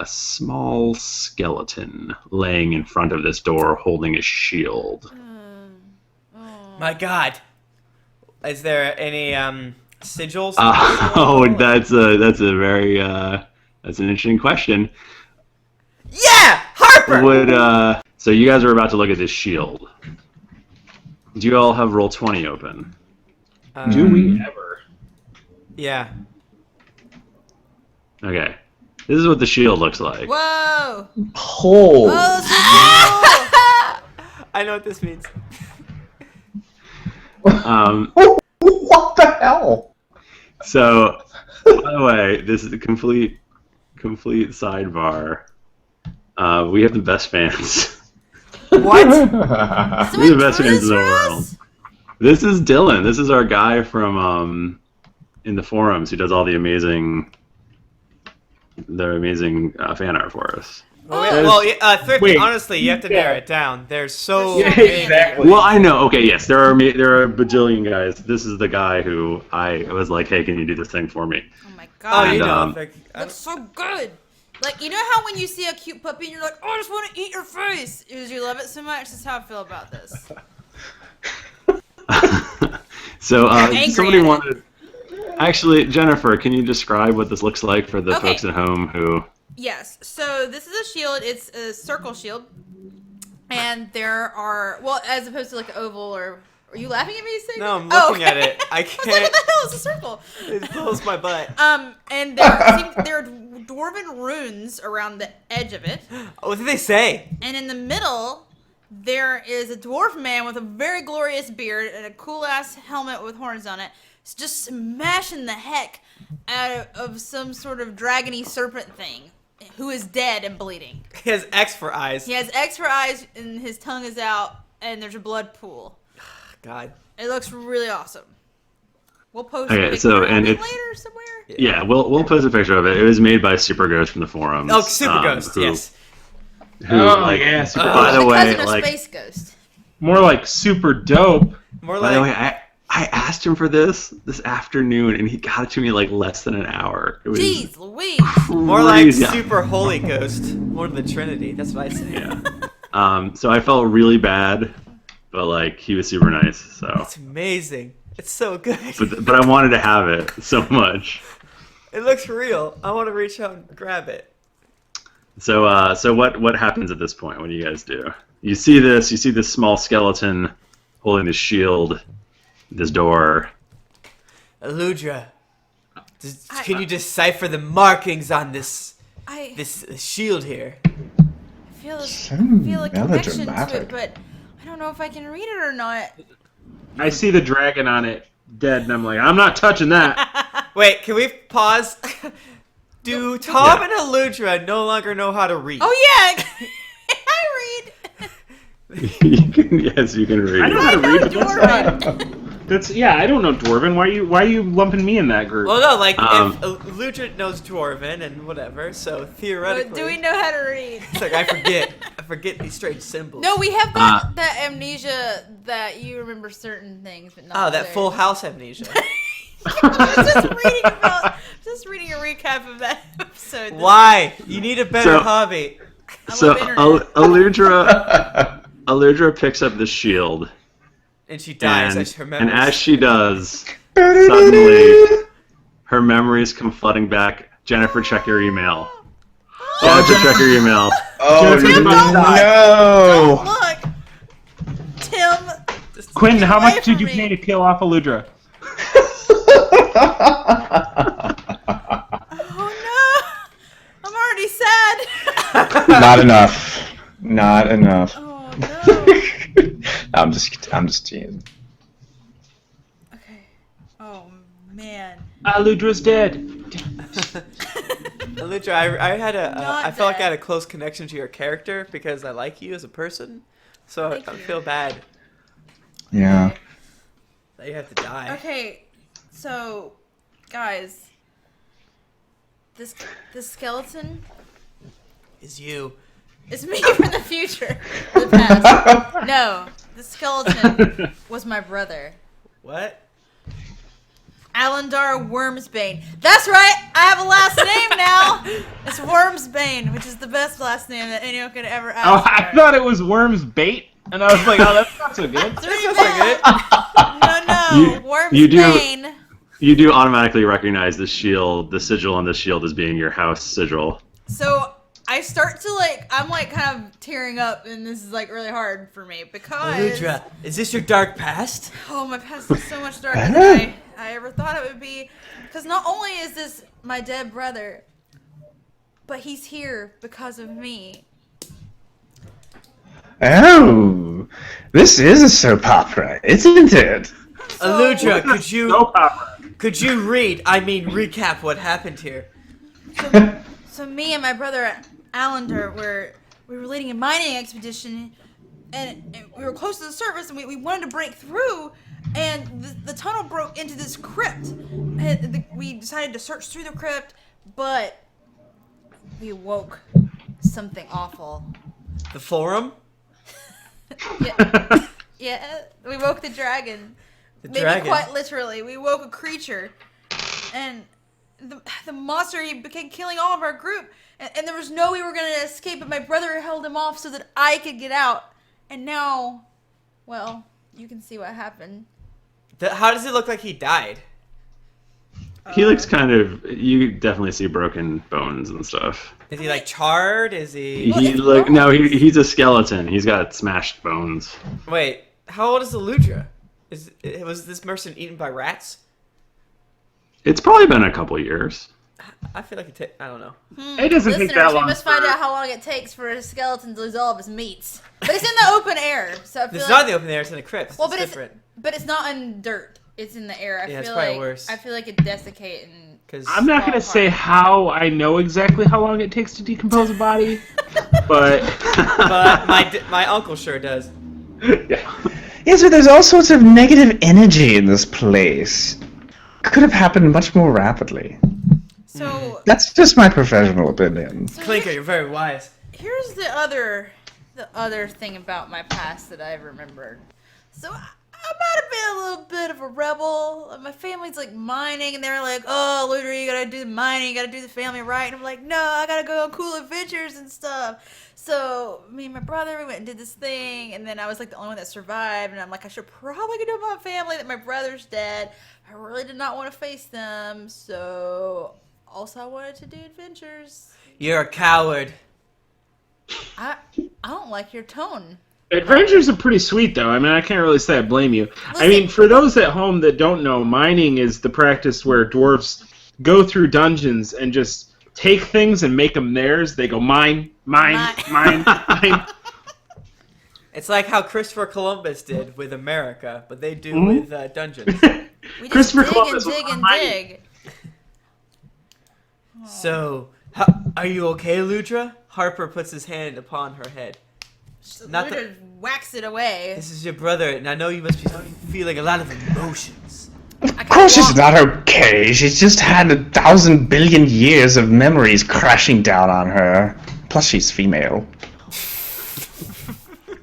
A: small skeleton laying in front of this door holding a shield.
B: My God. Is there any sigils?
A: That's a very that's an interesting question.
B: Yeah, Harper.
A: So you guys are about to look at this shield. Do you all have roll 20 open?
C: Do we ever?
B: Yeah.
A: Okay. This is what the shield looks like.
D: Whoa!
E: Hole.
D: Oh, this is cool!
B: I know what this means.
E: What the hell?
A: So, by the way, this is a complete sidebar. We have the best fans.
B: What?
A: We're the best fans in the world. This is Dylan. This is our guy from in the forums who does all the amazing fan art for us.
B: Thrifty,
C: Wait.
B: honestly, you have to narrow it down. There's so
C: Yeah,
B: many.
C: exactly.
A: Well, I know. Okay, yes, there are a bajillion guys. This is the guy who I was like, hey, can you do this thing for me?
D: Oh my
B: Oh,
D: god.
B: you know.
A: And,
D: Looks so good. Like, you know how when you see a cute puppy and you're like, oh, I just want to eat your face because you love it so much? That's how I feel about this.
A: So
D: angry
A: somebody
D: at it.
A: wanted. Actually, Jennifer, can you describe what this looks like for the
D: Okay.
A: folks at home who?
D: Yes. So this is a shield. It's a circle shield. And there are, well, as opposed to like an oval or... Are you laughing at me? Saying
B: No, I'm
D: that?
B: looking at it. I
D: I was like,
B: can't.
D: what the hell is a circle?
B: It blows my butt.
D: And there are dwarven runes around the edge of it.
B: What did they say?
D: And in the middle, there is a dwarf man with a very glorious beard and a cool-ass helmet with horns on it. It's just smashing the heck out of some sort of dragony serpent thing who is dead and bleeding.
B: He has X for eyes.
D: He has X for eyes and his tongue is out and there's a blood pool.
B: God.
D: It looks really awesome. We'll post
A: Okay,
D: a picture
A: so-
D: of
A: and
D: it
A: it's-
D: later somewhere.
A: Yeah, we'll post a picture of it. It was made by Super Ghost from the forums.
B: Oh, Super Ghost,
A: who-
B: yes.
A: Who,
C: Oh,
A: like,
C: yeah, Super
A: by the
D: The
A: way,
D: cousin of
A: like,
D: Space Ghost.
C: More like super dope.
B: More
A: by the way,
B: like.
A: I asked him for this afternoon, and he got it to me like less than an hour. It was
D: Jeez Louise.
B: More like
A: crazy.
B: Super Holy Ghost. More than the Trinity. That's what I say.
A: Yeah. So I felt really bad, but like he was super nice. So,
B: It's amazing. It's so good.
A: but I wanted to have it so much.
B: It looks real. I want to reach out and grab it.
A: So what happens at this point? What do you guys do? You see this small skeleton holding this shield, this door.
B: Aludra, can you decipher the markings on this
D: I
B: shield here?
D: feel
E: So
D: a connection to
E: melodramatic.
D: it, but I don't know if I can read it or not.
C: I see the dragon on it dead, and I'm like, I'm not touching that.
B: Wait, can we pause? Do Tom and Aludra no longer know how to read?
D: Oh yeah, I read.
A: Yes, you can read.
C: I know how to read, but that's
D: Dwarven.
C: not. That's I don't know Dwarven. Why are you lumping me in that group?
B: Well, no, like
A: Um,
B: if Aludra knows Dwarven and whatever, so
D: But
B: theoretically,
D: do we know how to read?
B: it's like I forget these strange symbols.
D: No, we have that amnesia that you remember certain things, but not.
B: Oh, that
D: others.
B: Full House amnesia.
D: I was just reading a recap of that episode.
B: Why? You need a better
A: So-
B: hobby.
A: So
D: love internet.
A: Aludra picks up the shield,
B: And she dies
A: and,
B: as her memories.
A: and as she does, suddenly her memories come flooding back. Jennifer, check your email. Jennifer, check your email.
E: Oh
C: Tim,
D: Oh,
E: no!
D: look, Tim.
C: Quentin, how
D: away
C: much did
D: from
C: you
D: me.
C: pay to kill off Aludra?
D: Oh no, I'm already sad.
E: Not enough. Not enough.
D: Oh no.
E: I'm just teasing.
D: Okay. Oh man.
C: Aludra's dead.
B: Aludra, I
D: Not
B: felt like I
D: dead.
B: had a close connection to your character because I like you as a person. So I
D: Thank you.
B: feel bad
E: Yeah.
B: that you have to die.
D: Okay, so guys, this skeleton
B: Is you.
D: is me from the future, the past. No, the skeleton was my brother,
B: What?
D: Alandar Wormsbane. That's right, I have a last name now. It's Wormsbane, which is the best last name that anyone could ever ask.
C: Oh, I
D: for.
C: thought it was Worm's bait, and I was like, oh, that's not so good.
D: Three
B: That's not
D: men. No,
A: You do-
D: Wormsbane.
A: You do automatically recognize the shield, the sigil on the shield as being your house sigil.
D: So I start to I'm kind of tearing up, and this is like really hard for me because
B: Aludra, is this your dark past?
D: oh, my past is so much darker than I ever thought it would be. Because not only is this my dead brother, but he's here because of me.
E: Oh, this is a soap opera, isn't it?
B: Aludra,
C: No power.
B: could you recap what happened here?
D: So me and my brother Allender we were leading a mining expedition, and we were close to the surface, and we wanted to break through, and the tunnel broke into this crypt. And we decided to search through the crypt, but we awoke something awful.
B: The forum?
D: Yeah, yeah, we woke the dragon. Maybe
B: dragon?
D: quite literally. We woke a creature, and the monster, he began killing all of our group, and there was no way we were going to escape, but my brother held him off so that I could get out. And now, well, you can see what happened.
B: How does it look like he died?
A: He looks kind of. You definitely see broken bones and stuff.
B: Is he like charred? Is he...
D: Well,
A: He
D: it's
A: look
D: bones.
A: no. He's a skeleton. He's got smashed bones.
B: Wait, how old is Aludra? Was this person eaten by rats?
A: It's probably been a couple years.
B: I feel like I don't know.
C: It doesn't take that
D: Listeners,
C: long.
D: we must find out how long it takes for a skeleton to dissolve his meats. But it's in the open air, so I feel
B: It's
D: like...
B: not in the open air, it's in the crypt.
D: Well,
B: It's
D: but
B: different.
D: but it's not in dirt. It's in the air. I
B: Yeah, it's
D: feel
B: probably
D: like
B: worse.
D: I feel like it desiccate and...
B: Because
C: I'm not going to say how I know exactly how long it takes to decompose a body, but
B: but my uncle sure does.
C: yeah.
E: Yeah, so there's all sorts of negative energy in this place. Could have happened much more rapidly.
D: So
E: That's just my professional opinion.
B: Clinker, you're very wise.
D: here's the other thing about my past that I remembered. So I might have been a little bit of a rebel. My family's like mining, and they're like, "Oh, Luder, you gotta do the mining, you gotta do the family right." And I'm like, "No, I gotta go on cool adventures and stuff." So me and my brother, we went and did this thing, and then I was like the only one that survived. And I'm like, I should probably go to my family that my brother's dead. I really did not want to face them, so also I wanted to do adventures.
B: You're a coward.
D: I don't like your tone.
C: Adventures are pretty sweet, though. I mean, I can't really say I blame you. I
D: Listen-
C: mean, for those at home that don't know, mining is the practice where dwarves go through dungeons and just take things and make them theirs. They go mine, mine, mine, mine.
B: It's like how Christopher Columbus did with America, but they do
C: Mhm.
B: with dungeons.
D: We just
C: Christopher
D: dig
C: Columbus
D: and
C: was
D: dig
C: on
D: and
C: mining.
D: dig.
B: So, are you okay, Ludra? Harper puts his hand upon her head. Not
D: Luda
B: the-
D: whacks it away.
B: This is your brother, and I know you must be feeling a lot of emotions.
E: Of course she's not okay. She's just had 1,000 billion years of memories crashing down on her. Plus she's female.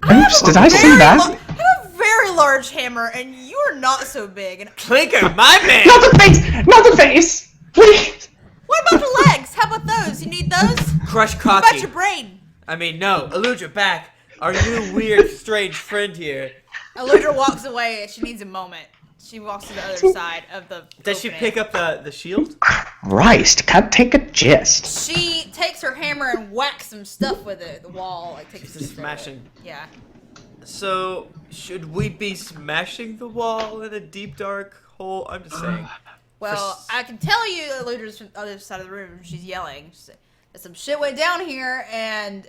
E: Oops, did I say that?
D: I have a very large hammer, and you are not so big. And
B: Clinker, my man!
E: Not the face! Not the face! Please!
D: what about the legs? How about those? You need those?
B: Crush
D: What about
B: cocky.
D: your brain?
B: I mean, no. Aludra, back. Our new weird, strange friend here.
D: Eludra walks away, and she needs a moment. She walks to the other side of the.
B: Does she
D: opening.
B: pick up the shield?
E: Christ, can't take a gist.
D: She takes her hammer and whacks some stuff with it. The wall, like takes
B: She's
D: a
B: just
D: stick over it.
B: smashing.
D: Yeah.
B: So, should we be smashing the wall in a deep, dark hole? I'm just saying.
D: Well, I can tell you, Eludra's from the other side of the room. She's yelling. She's like, some shit went down here, and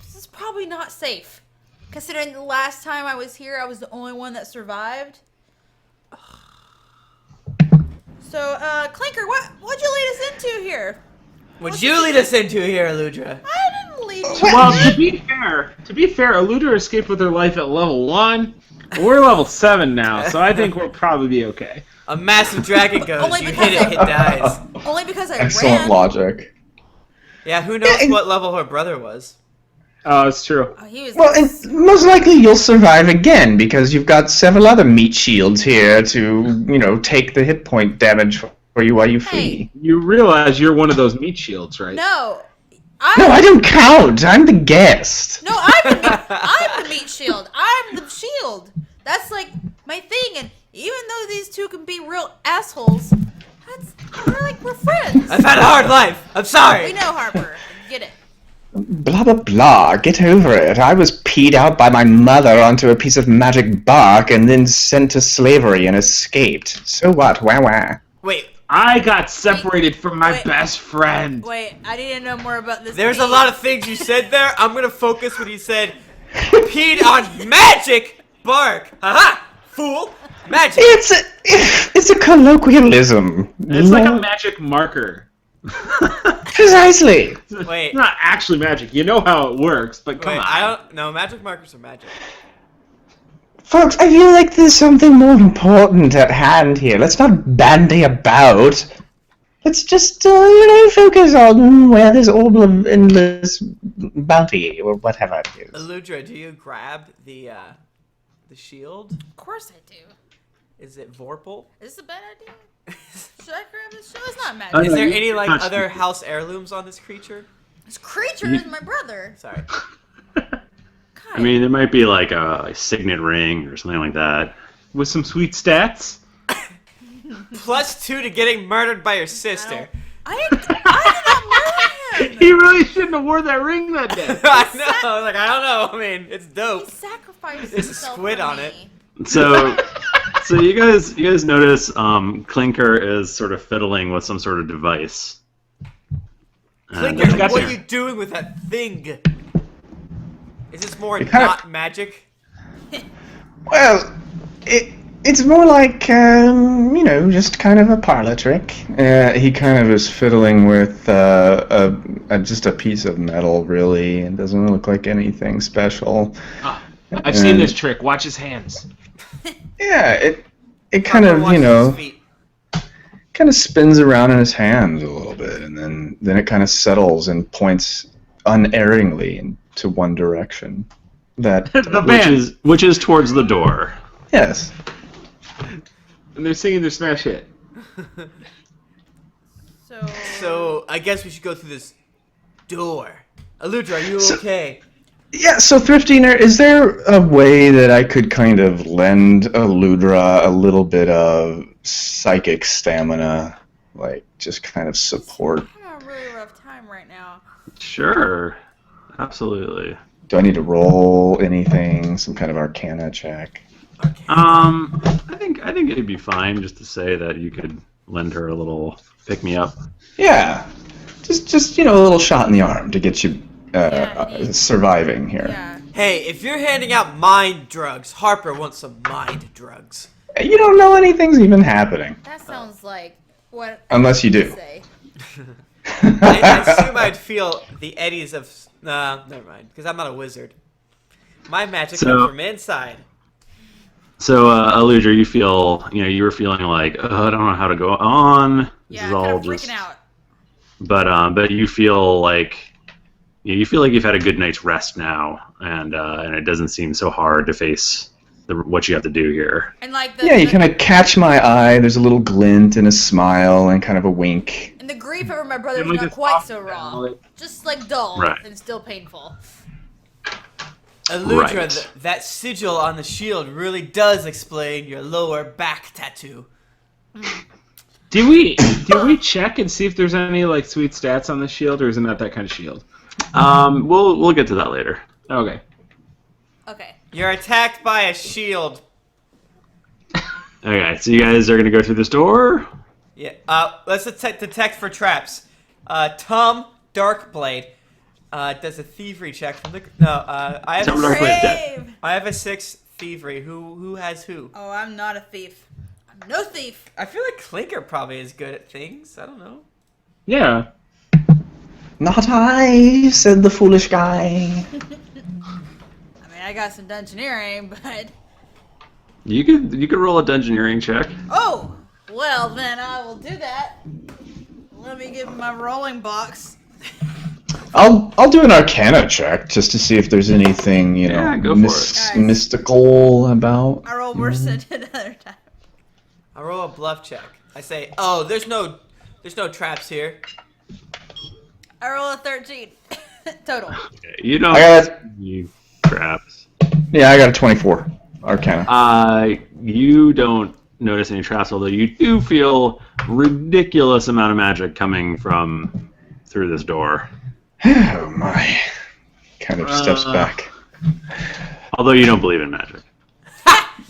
D: this is probably not safe. Considering the last time I was here, I was the only one that survived. So, Clinker, what'd you lead us into here?
B: What'd you lead us into here, Aludra?
D: I didn't lead you.
C: Well, to be fair, Eluder escaped with her life at level 1. We're level 7 now, so I think we'll probably be okay.
B: A massive dragon goes.
D: Only
B: You
D: because
B: hit it, it dies.
D: Only because I
E: Excellent
D: ran.
E: logic.
B: Yeah, who knows what level her brother was?
C: Oh, it's true.
D: Oh, he was.
E: Well, and most likely you'll survive again because you've got several other meat shields here to, take the hit point damage for you while you flee.
C: You realize you're one of those meat shields, right?
D: No.
E: No, I don't count. I'm the guest.
D: No, I'm the meat shield. I'm the shield. That's like my thing. And even though these two can be real assholes,
B: I've had a hard life. I'm
D: We
B: sorry.
D: know, Harper. Get it.
E: Blah blah blah, get over it. I was peed out by my mother onto a piece of magic bark and then sent to slavery and escaped. So what? Wah wah.
B: Wait,
C: I got separated from my
D: Wait.
C: best friend.
D: Wait, I need to know more about this.
B: there's a
D: bee.
B: lot of things you said there. I'm gonna focus when you said peed on magic bark. Haha, fool. Magic.
E: It's a colloquialism.
C: It's like a magic marker.
E: Precisely.
B: Wait.
C: It's not actually magic. You know how it works, but come
B: Wait,
C: on.
B: I don't know. Magic markers are magic.
E: Folks, I feel like there's something more important at hand here. Let's not bandy about. Let's just, focus on where there's all of endless bounty or whatever it is.
B: Aludra, do you grab the shield?
D: Of course I do.
B: Is it Vorpal?
D: Is this a bad idea? Should I grab this show? It's not
A: Oh,
D: magic.
B: Is
A: no,
B: there
A: you
B: any
A: can
B: like
A: touch
B: other
A: it.
B: house heirlooms on this creature?
D: This creature is my brother.
B: Sorry.
A: I mean, there might be like a signet ring or something like that.
C: With some sweet stats.
B: +2 to getting murdered by your sister.
D: I did not murder him.
C: He really shouldn't have worn that ring that day.
B: I know. Like I don't know. I mean, it's
D: He
B: dope.
D: sacrificed
B: There's a
D: himself
B: squid
D: for
B: on
D: me.
B: it.
A: So, so you guys notice Clinker is sort of fiddling with some sort of device. And,
B: Clinker,
C: got
B: what
C: you.
B: are you doing with that thing? Is this more
E: It kinda-
B: not magic?
E: Well, it's more like, just kind of a parlor trick. He kind of is fiddling with just a piece of metal, really, and doesn't look like anything special.
C: I've seen this trick. Watch his hands.
E: Yeah, it kind
B: Harper
E: of,
B: watches his feet.
E: kind of spins around in his hands a little bit, and then it kind of settles and points unerringly into one direction. That
C: The band.
A: which is towards the door.
E: yes.
C: And they're singing their smash hit.
B: So I guess we should go through this door. Aludra, are you
E: So-
B: okay?
E: Yeah, so Thrifty Nerd, is there a way that I could kind of lend Ludra a little bit of psychic stamina? Like, just kind of support?
D: I'm having a really rough time right now.
A: Sure, absolutely.
E: Do I need to roll anything? Some kind of arcana check?
A: I think it'd be fine just to say that you could lend her a little pick me up.
E: Yeah. Just a little shot in the arm to get you
D: Yeah,
E: surviving here.
D: Yeah.
B: Hey, if you're handing out mind drugs, Harper wants some mind drugs.
E: You don't know anything's even happening.
D: That sounds like what
E: Unless you do.
D: say.
B: I assume I'd feel the eddies of... never mind, because I'm not a wizard. My magic
A: So-
B: comes from inside.
A: So, Aludra, you were feeling like, I don't know how to go on. This
D: Yeah,
A: is
D: kind
A: all
D: of freaking
A: just.
D: out.
A: But you feel like you've had a good night's rest now, and it doesn't seem so hard to face what you have to do here.
D: And like the,
E: Yeah, you kind of catch my eye. There's a little glint and a smile and kind of a wink.
D: and the grief over my brother
C: Then
D: is
C: we
D: not
C: just
D: quite
C: talk
D: so
C: about
D: raw.
C: it.
D: Just like dull
A: Right.
D: and still painful.
B: Aludra,
A: Right.
B: that sigil on the shield really does explain your lower back tattoo.
C: Do we check and see if there's any like sweet stats on the shield, or is it not that kind of shield?
A: We'll get to that later.
C: Okay.
D: Okay.
B: You're attacked by a shield.
A: Okay, so you guys are gonna go through this door.
B: Yeah. Let's detect for traps. Tom Darkblade does a thievery check from the. No. I have.
A: Tom
B: A,
A: Darkblade. dead.
D: Brave!
B: I have a 6 thievery. Who has who?
D: Oh, I'm not a thief. I'm no thief.
B: I feel like Clinker probably is good at things. I don't know.
C: Yeah.
E: Not I, said the foolish guy.
D: I mean, I got some dungeoneering, but
A: You could roll a dungeoneering check.
D: oh, well then I will do that. Let me give my rolling box.
E: I'll do an arcana check just to see if there's anything,
A: Yeah, go for it.
D: Guys.
E: mystical about.
D: I roll worse than another time.
B: I roll a bluff check. I say, oh, there's no traps here.
D: I roll a 13 total.
A: You don't.
E: I got
A: You traps.
E: Yeah, I got a 24 arcana.
A: You don't notice any traps, although you do feel ridiculous amount of magic coming from through this door.
E: Oh my. Kind of steps back.
A: Although you don't believe in magic.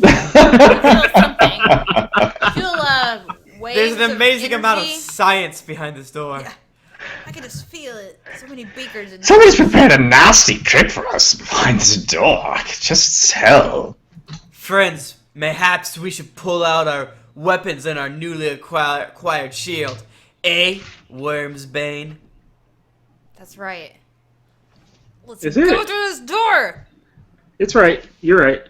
D: I feel waves
B: There's an
D: of
B: amazing amount of
D: energy.
B: science behind this door.
D: Yeah. I can just feel it. So many beakers and
E: Somebody's prepared a nasty trick for us behind this door. I could just tell.
B: Friends, mayhaps we should pull out our weapons and our newly acquired shield. Eh, Wormsbane?
D: That's right. Let's
C: Is
D: go
C: it?
D: through this door.
C: It's right. You're right.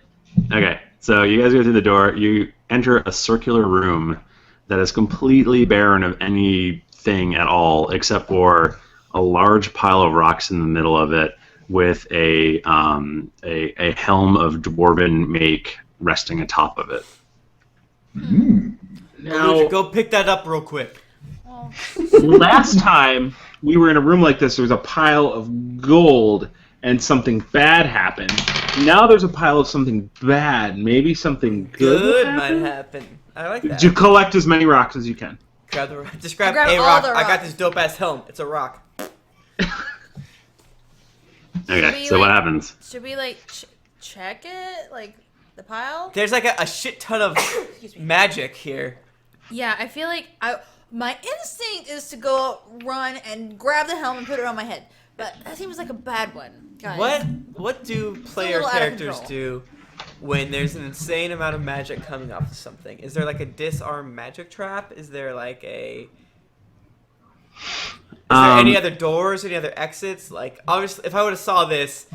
A: Okay, so you guys go through the door. You enter a circular room that is completely barren of anything at all, except for a large pile of rocks in the middle of it, with a helm of dwarven make resting atop of it.
C: Now,
B: Go pick that up real quick.
D: Well,
C: last time we were in a room like this, there was a pile of gold, and something bad happened. Now there's a pile of something bad. Maybe something good,
B: Might
C: happened?
B: happen. I like that.
C: You collect as many rocks as you can.
B: Grab just grab
D: Grab
B: a
D: all
B: rock.
D: the
B: I got
D: rocks.
B: this dope ass helm. It's a rock.
A: Okay,
D: we,
A: so what
D: like-
A: happens?
D: should we like check it, like the pile?
B: There's like a shit ton of
D: Excuse me.
B: magic here.
D: Yeah, I feel like my instinct is to go run and grab the helm and put it on my head, but that seems like a bad one, guys.
B: What do player
D: little out of
B: characters
D: control.
B: do when there's an insane amount of magic coming off of something? Is there like a disarm magic trap? Is there like a any other doors, any other exits? Like, obviously, if I would have saw this,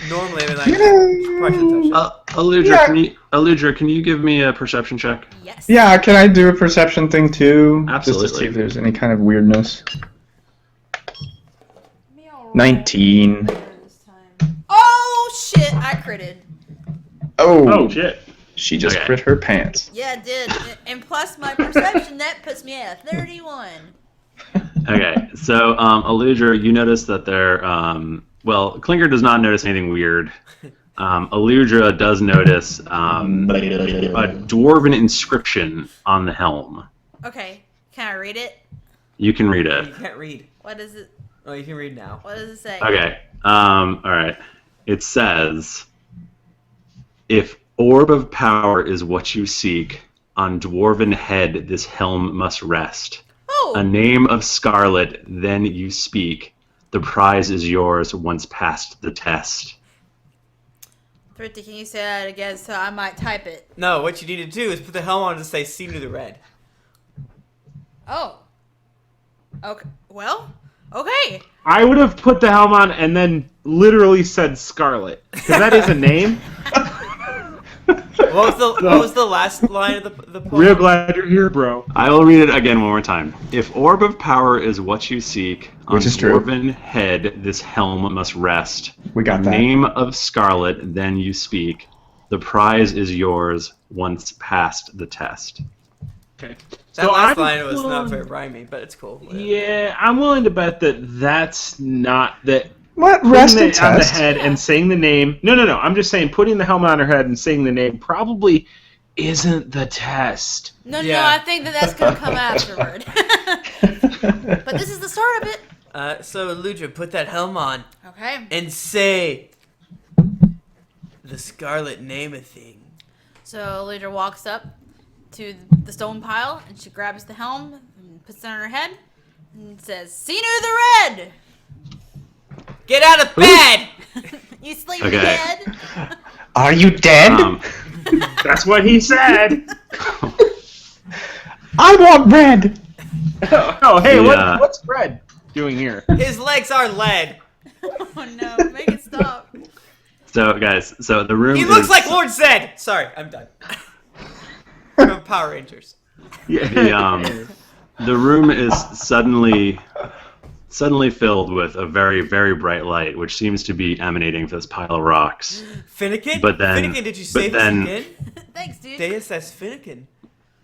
B: normally I'd be like, probably shouldn't touch it.
A: Aludra,
E: Yeah.
A: can you give me a perception check?
D: Yes.
E: Yeah, can I do a perception thing too? Just to
A: Absolutely.
E: see if there's any kind of weirdness.
D: Me all
E: 19.
D: this time. Oh shit! I critted.
E: Oh,
C: Oh shit!
E: she just
A: Okay.
E: crit her pants.
D: Yeah, it did. And plus my perception, that puts me at a 31.
A: Okay, so Aludra, you notice that there. Well, Clinker does not notice anything weird. Aludra does notice a dwarven inscription on the helm.
D: Okay, can I read it?
A: You can read
B: You
A: it.
B: can't read.
D: What is it?
B: Oh, you can read now.
D: What does it say?
A: Okay. All right. It says, "If orb of power is what you seek, on dwarven head this helm must rest.
D: Oh,
A: A name of scarlet, then you speak. The prize is yours once past the test."
D: Thrifty, can you say that again so I might type it?
B: No, what you need to do is put the helm on and say Sinu the Red.
D: Oh. Okay. Well. Okay.
C: I would have put the helm on and then literally said Scarlet, because that is a name.
B: What was the last line of the poem?
C: Real glad you're here, bro.
A: I will read it again one more time. "If orb of power is what you seek, on
E: Which is true.
A: dwarven head this helm must rest.
E: We got that.
A: Name of scarlet, then you speak. The prize is yours once past the test."
C: Okay.
B: That
C: So
B: last
C: I'm
B: line was not
C: willing-
B: very rhyming, but it's cool.
C: Yeah, I'm willing to bet that that's not that.
E: What?
C: Putting
E: Rest and
C: it on the
E: test?
C: head and saying the name. No. I'm just saying putting the helmet on her head and saying the name probably isn't the test.
D: No,
B: Yeah.
D: no, I think that's gonna come afterward. But this is the start of it.
B: So Ludra, put that helm on
D: Okay.
B: and say the scarlet name a thing.
D: So Lydra walks up to the stone pile and she grabs the helm and puts it on her head and says, "Sinu the Red!
B: Get out of bed!
D: You sleep
A: Okay.
D: dead."
E: Are you dead?
C: That's what he said.
E: I want red.
C: Oh, hey,
A: Yeah.
C: what's Fred doing here?
B: His legs are lead.
D: Oh no, make it stop.
A: So, guys, so the room
B: He
A: is...
B: looks like Lord Zed. Sorry, I'm done. From Power Rangers.
A: The room is suddenly filled with a very, very bright light, which seems to be emanating from this pile of rocks.
B: Finnegan?
A: But then-
B: Finnegan, did you
A: but
B: say
A: then-
B: this again?
D: Thanks, dude.
B: Deus says Finnegan.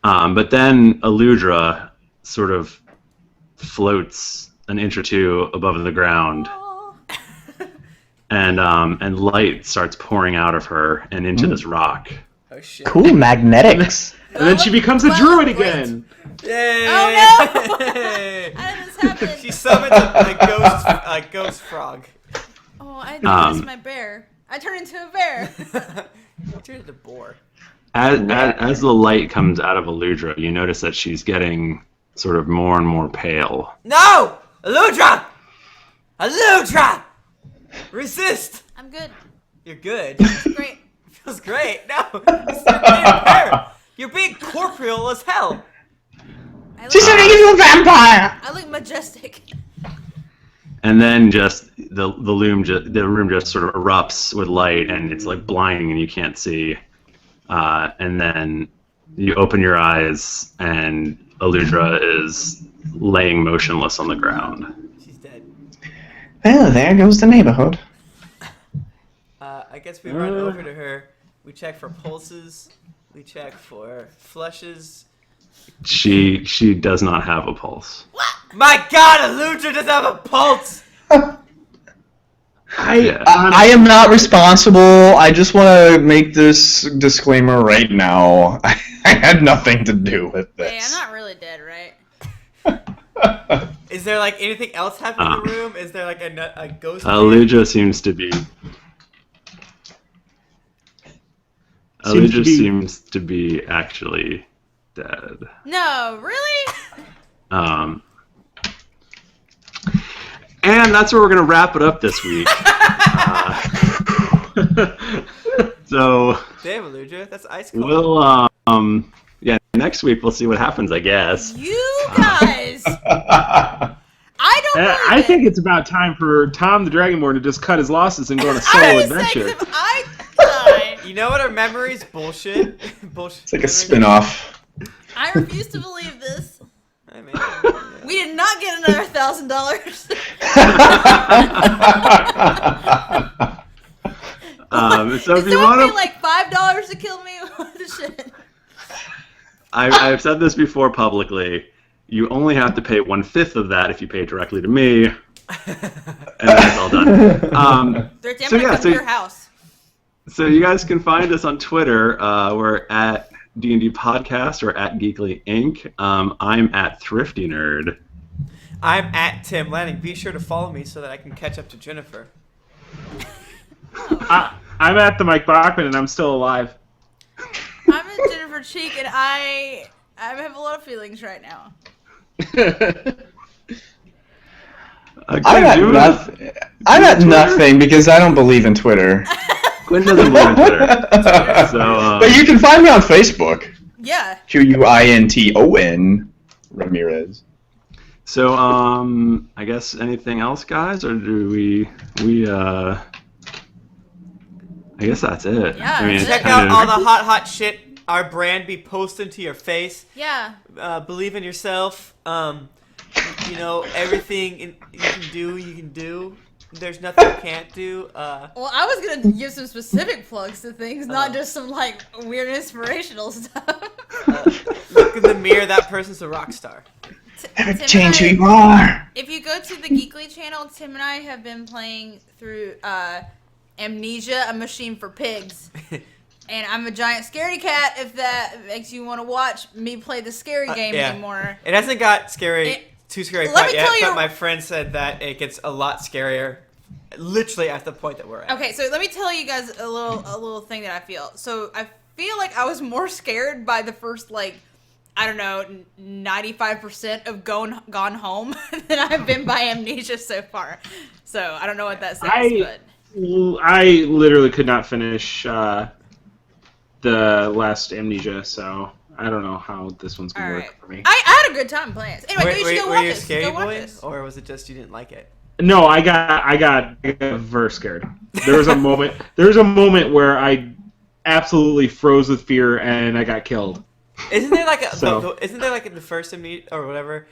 A: But then Aludra sort of floats an inch or two above the ground,
D: Aw.
A: and light starts pouring out of her and into this rock.
B: Oh shit.
E: Cool magnetics.
C: And then she becomes a druid again.
B: Yay!
D: Oh no! How did this happen?
B: She summons a ghost frog.
D: Oh, I think it's my bear. I turned into a bear.
B: You turned into a boar.
A: As the light comes out of Aludra, you notice that she's getting sort of more and more pale.
B: No! Aludra! Aludra! Resist!
D: I'm good.
B: You're good.
D: Great.
B: Feels great. No! It's not being fair. You're being corporeal as hell.
E: She's turning into a vampire!
D: I look majestic.
A: And then just the room just sort of erupts with light, and it's like blinding, and you can't see. And then you open your eyes, and Aludra is laying motionless on the ground.
B: She's dead.
E: Well, there goes the neighborhood.
B: I guess we run over to her. We check for pulses. We check for flushes.
A: She does not have a pulse.
B: My God, Aludra doesn't have a pulse.
E: I am not responsible. I just want to make this disclaimer right now. I had nothing to do with this.
D: Hey, I'm not really dead, right?
B: Is there like anything else happening in the room? Is there like a ghost?
A: Aludra seems to be. Aludra seems to be actually dead.
D: No, really?
A: And that's where we're gonna wrap it up this week. So.
B: Damn, Aludra, that's ice cold.
A: We'll yeah, next week we'll see what happens, I guess.
D: You guys.
C: I think it's about time for Tom the Dragonborn to just cut his losses and go on a solo adventure.
D: If I die,
B: You know what our memories bullshit? Bullshit.
E: It's like a spin-off.
D: I refuse to believe this.
B: I mean,
D: We did not get another $1,000.
A: So if
D: Did
A: you
D: someone
A: want
D: pay like $5 to kill me? What the shit?
A: I've said this before publicly. You only have to pay 1/5 of that if you pay directly to me, and that's all done.
D: They're
A: So, yeah,
D: come to your house.
A: So you guys can find us on Twitter. We're at D&D Podcast or at Geekly Inc. I'm at Thrifty Nerd.
B: I'm at Tim Lanning. Be sure to follow me so that I can catch up to Jennifer.
C: I'm at the Mike Bachman, and I'm still alive.
D: I'm at Jennifer Cheek, and I have a lot of feelings right now.
E: I'm at nothing because I don't believe in Twitter.
A: Quinn doesn't believe in Twitter. So,
E: But you can find me on Facebook.
D: Yeah.
E: QUINTON Ramirez.
A: So, I guess anything else, guys, or do we I guess that's it.
D: Yeah,
A: I mean,
D: that's
A: it's
B: Check
A: kind
B: out
A: of-
B: all the hot shit our brand be posting to your face.
D: Yeah.
B: Believe in yourself. You know, everything you can do. There's nothing you can't do.
D: Well, I was gonna give some specific plugs to things, not just some like weird inspirational stuff.
B: Look in the mirror. That person's a rock star.
E: Never
D: Tim
E: change who
D: and I-
E: you are.
D: If you go to the Geekly channel, Tim and I have been playing through Amnesia, A Machine for Pigs. And I'm a giant scaredy cat, if that makes you want to watch me play the scary game
B: Yeah.
D: anymore.
B: It hasn't got too scary
D: Let
B: quite
D: me
B: yet,
D: tell you-
B: but my friend said that it gets a lot scarier, literally at the point that we're at.
D: Okay, so let me tell you guys a little thing that I feel. So I feel like I was more scared by the first, like, I don't know, 95% of Gone Home than I've been by Amnesia so far. So I don't know what that says, but...
C: I literally could not finish the last Amnesia, so I don't know how this one's gonna
D: All right.
C: work for me.
D: I had a good time playing it. Anyway, you should go
B: were
D: watch
B: you a
D: this.
B: scary
D: Go watch
B: boy,
D: this.
B: or was it just you didn't like it?
C: No, I got very scared. There was a moment. There was a moment where I absolutely froze with fear and I got killed.
B: Isn't there like
C: So-
B: isn't there like in the first Amnesia or whatever?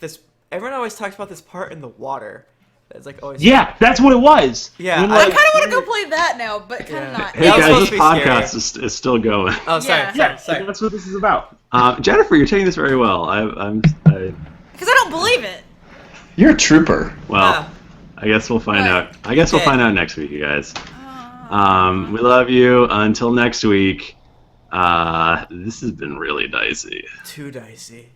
B: This everyone always talks about this part in the water. That's like always.
C: Yeah, that's what it was.
B: Yeah,
C: When,
D: I
C: like-
D: kind of want to go play that now, but kind of
B: Yeah.
D: not.
A: Hey
B: That was
A: guys,
B: supposed
A: this
B: to be
A: podcast is still going.
B: Oh, sorry,
D: Yeah.
B: sorry.
C: That's what this is about.
A: Jennifer, you're taking this very well.
D: Because I don't believe it.
E: You're a trooper.
A: Well, I guess we'll find
D: What?
A: out. I guess we'll
B: Okay.
A: find out next week, you guys. We love you. Until next week, This has been really dicey.
B: Too dicey.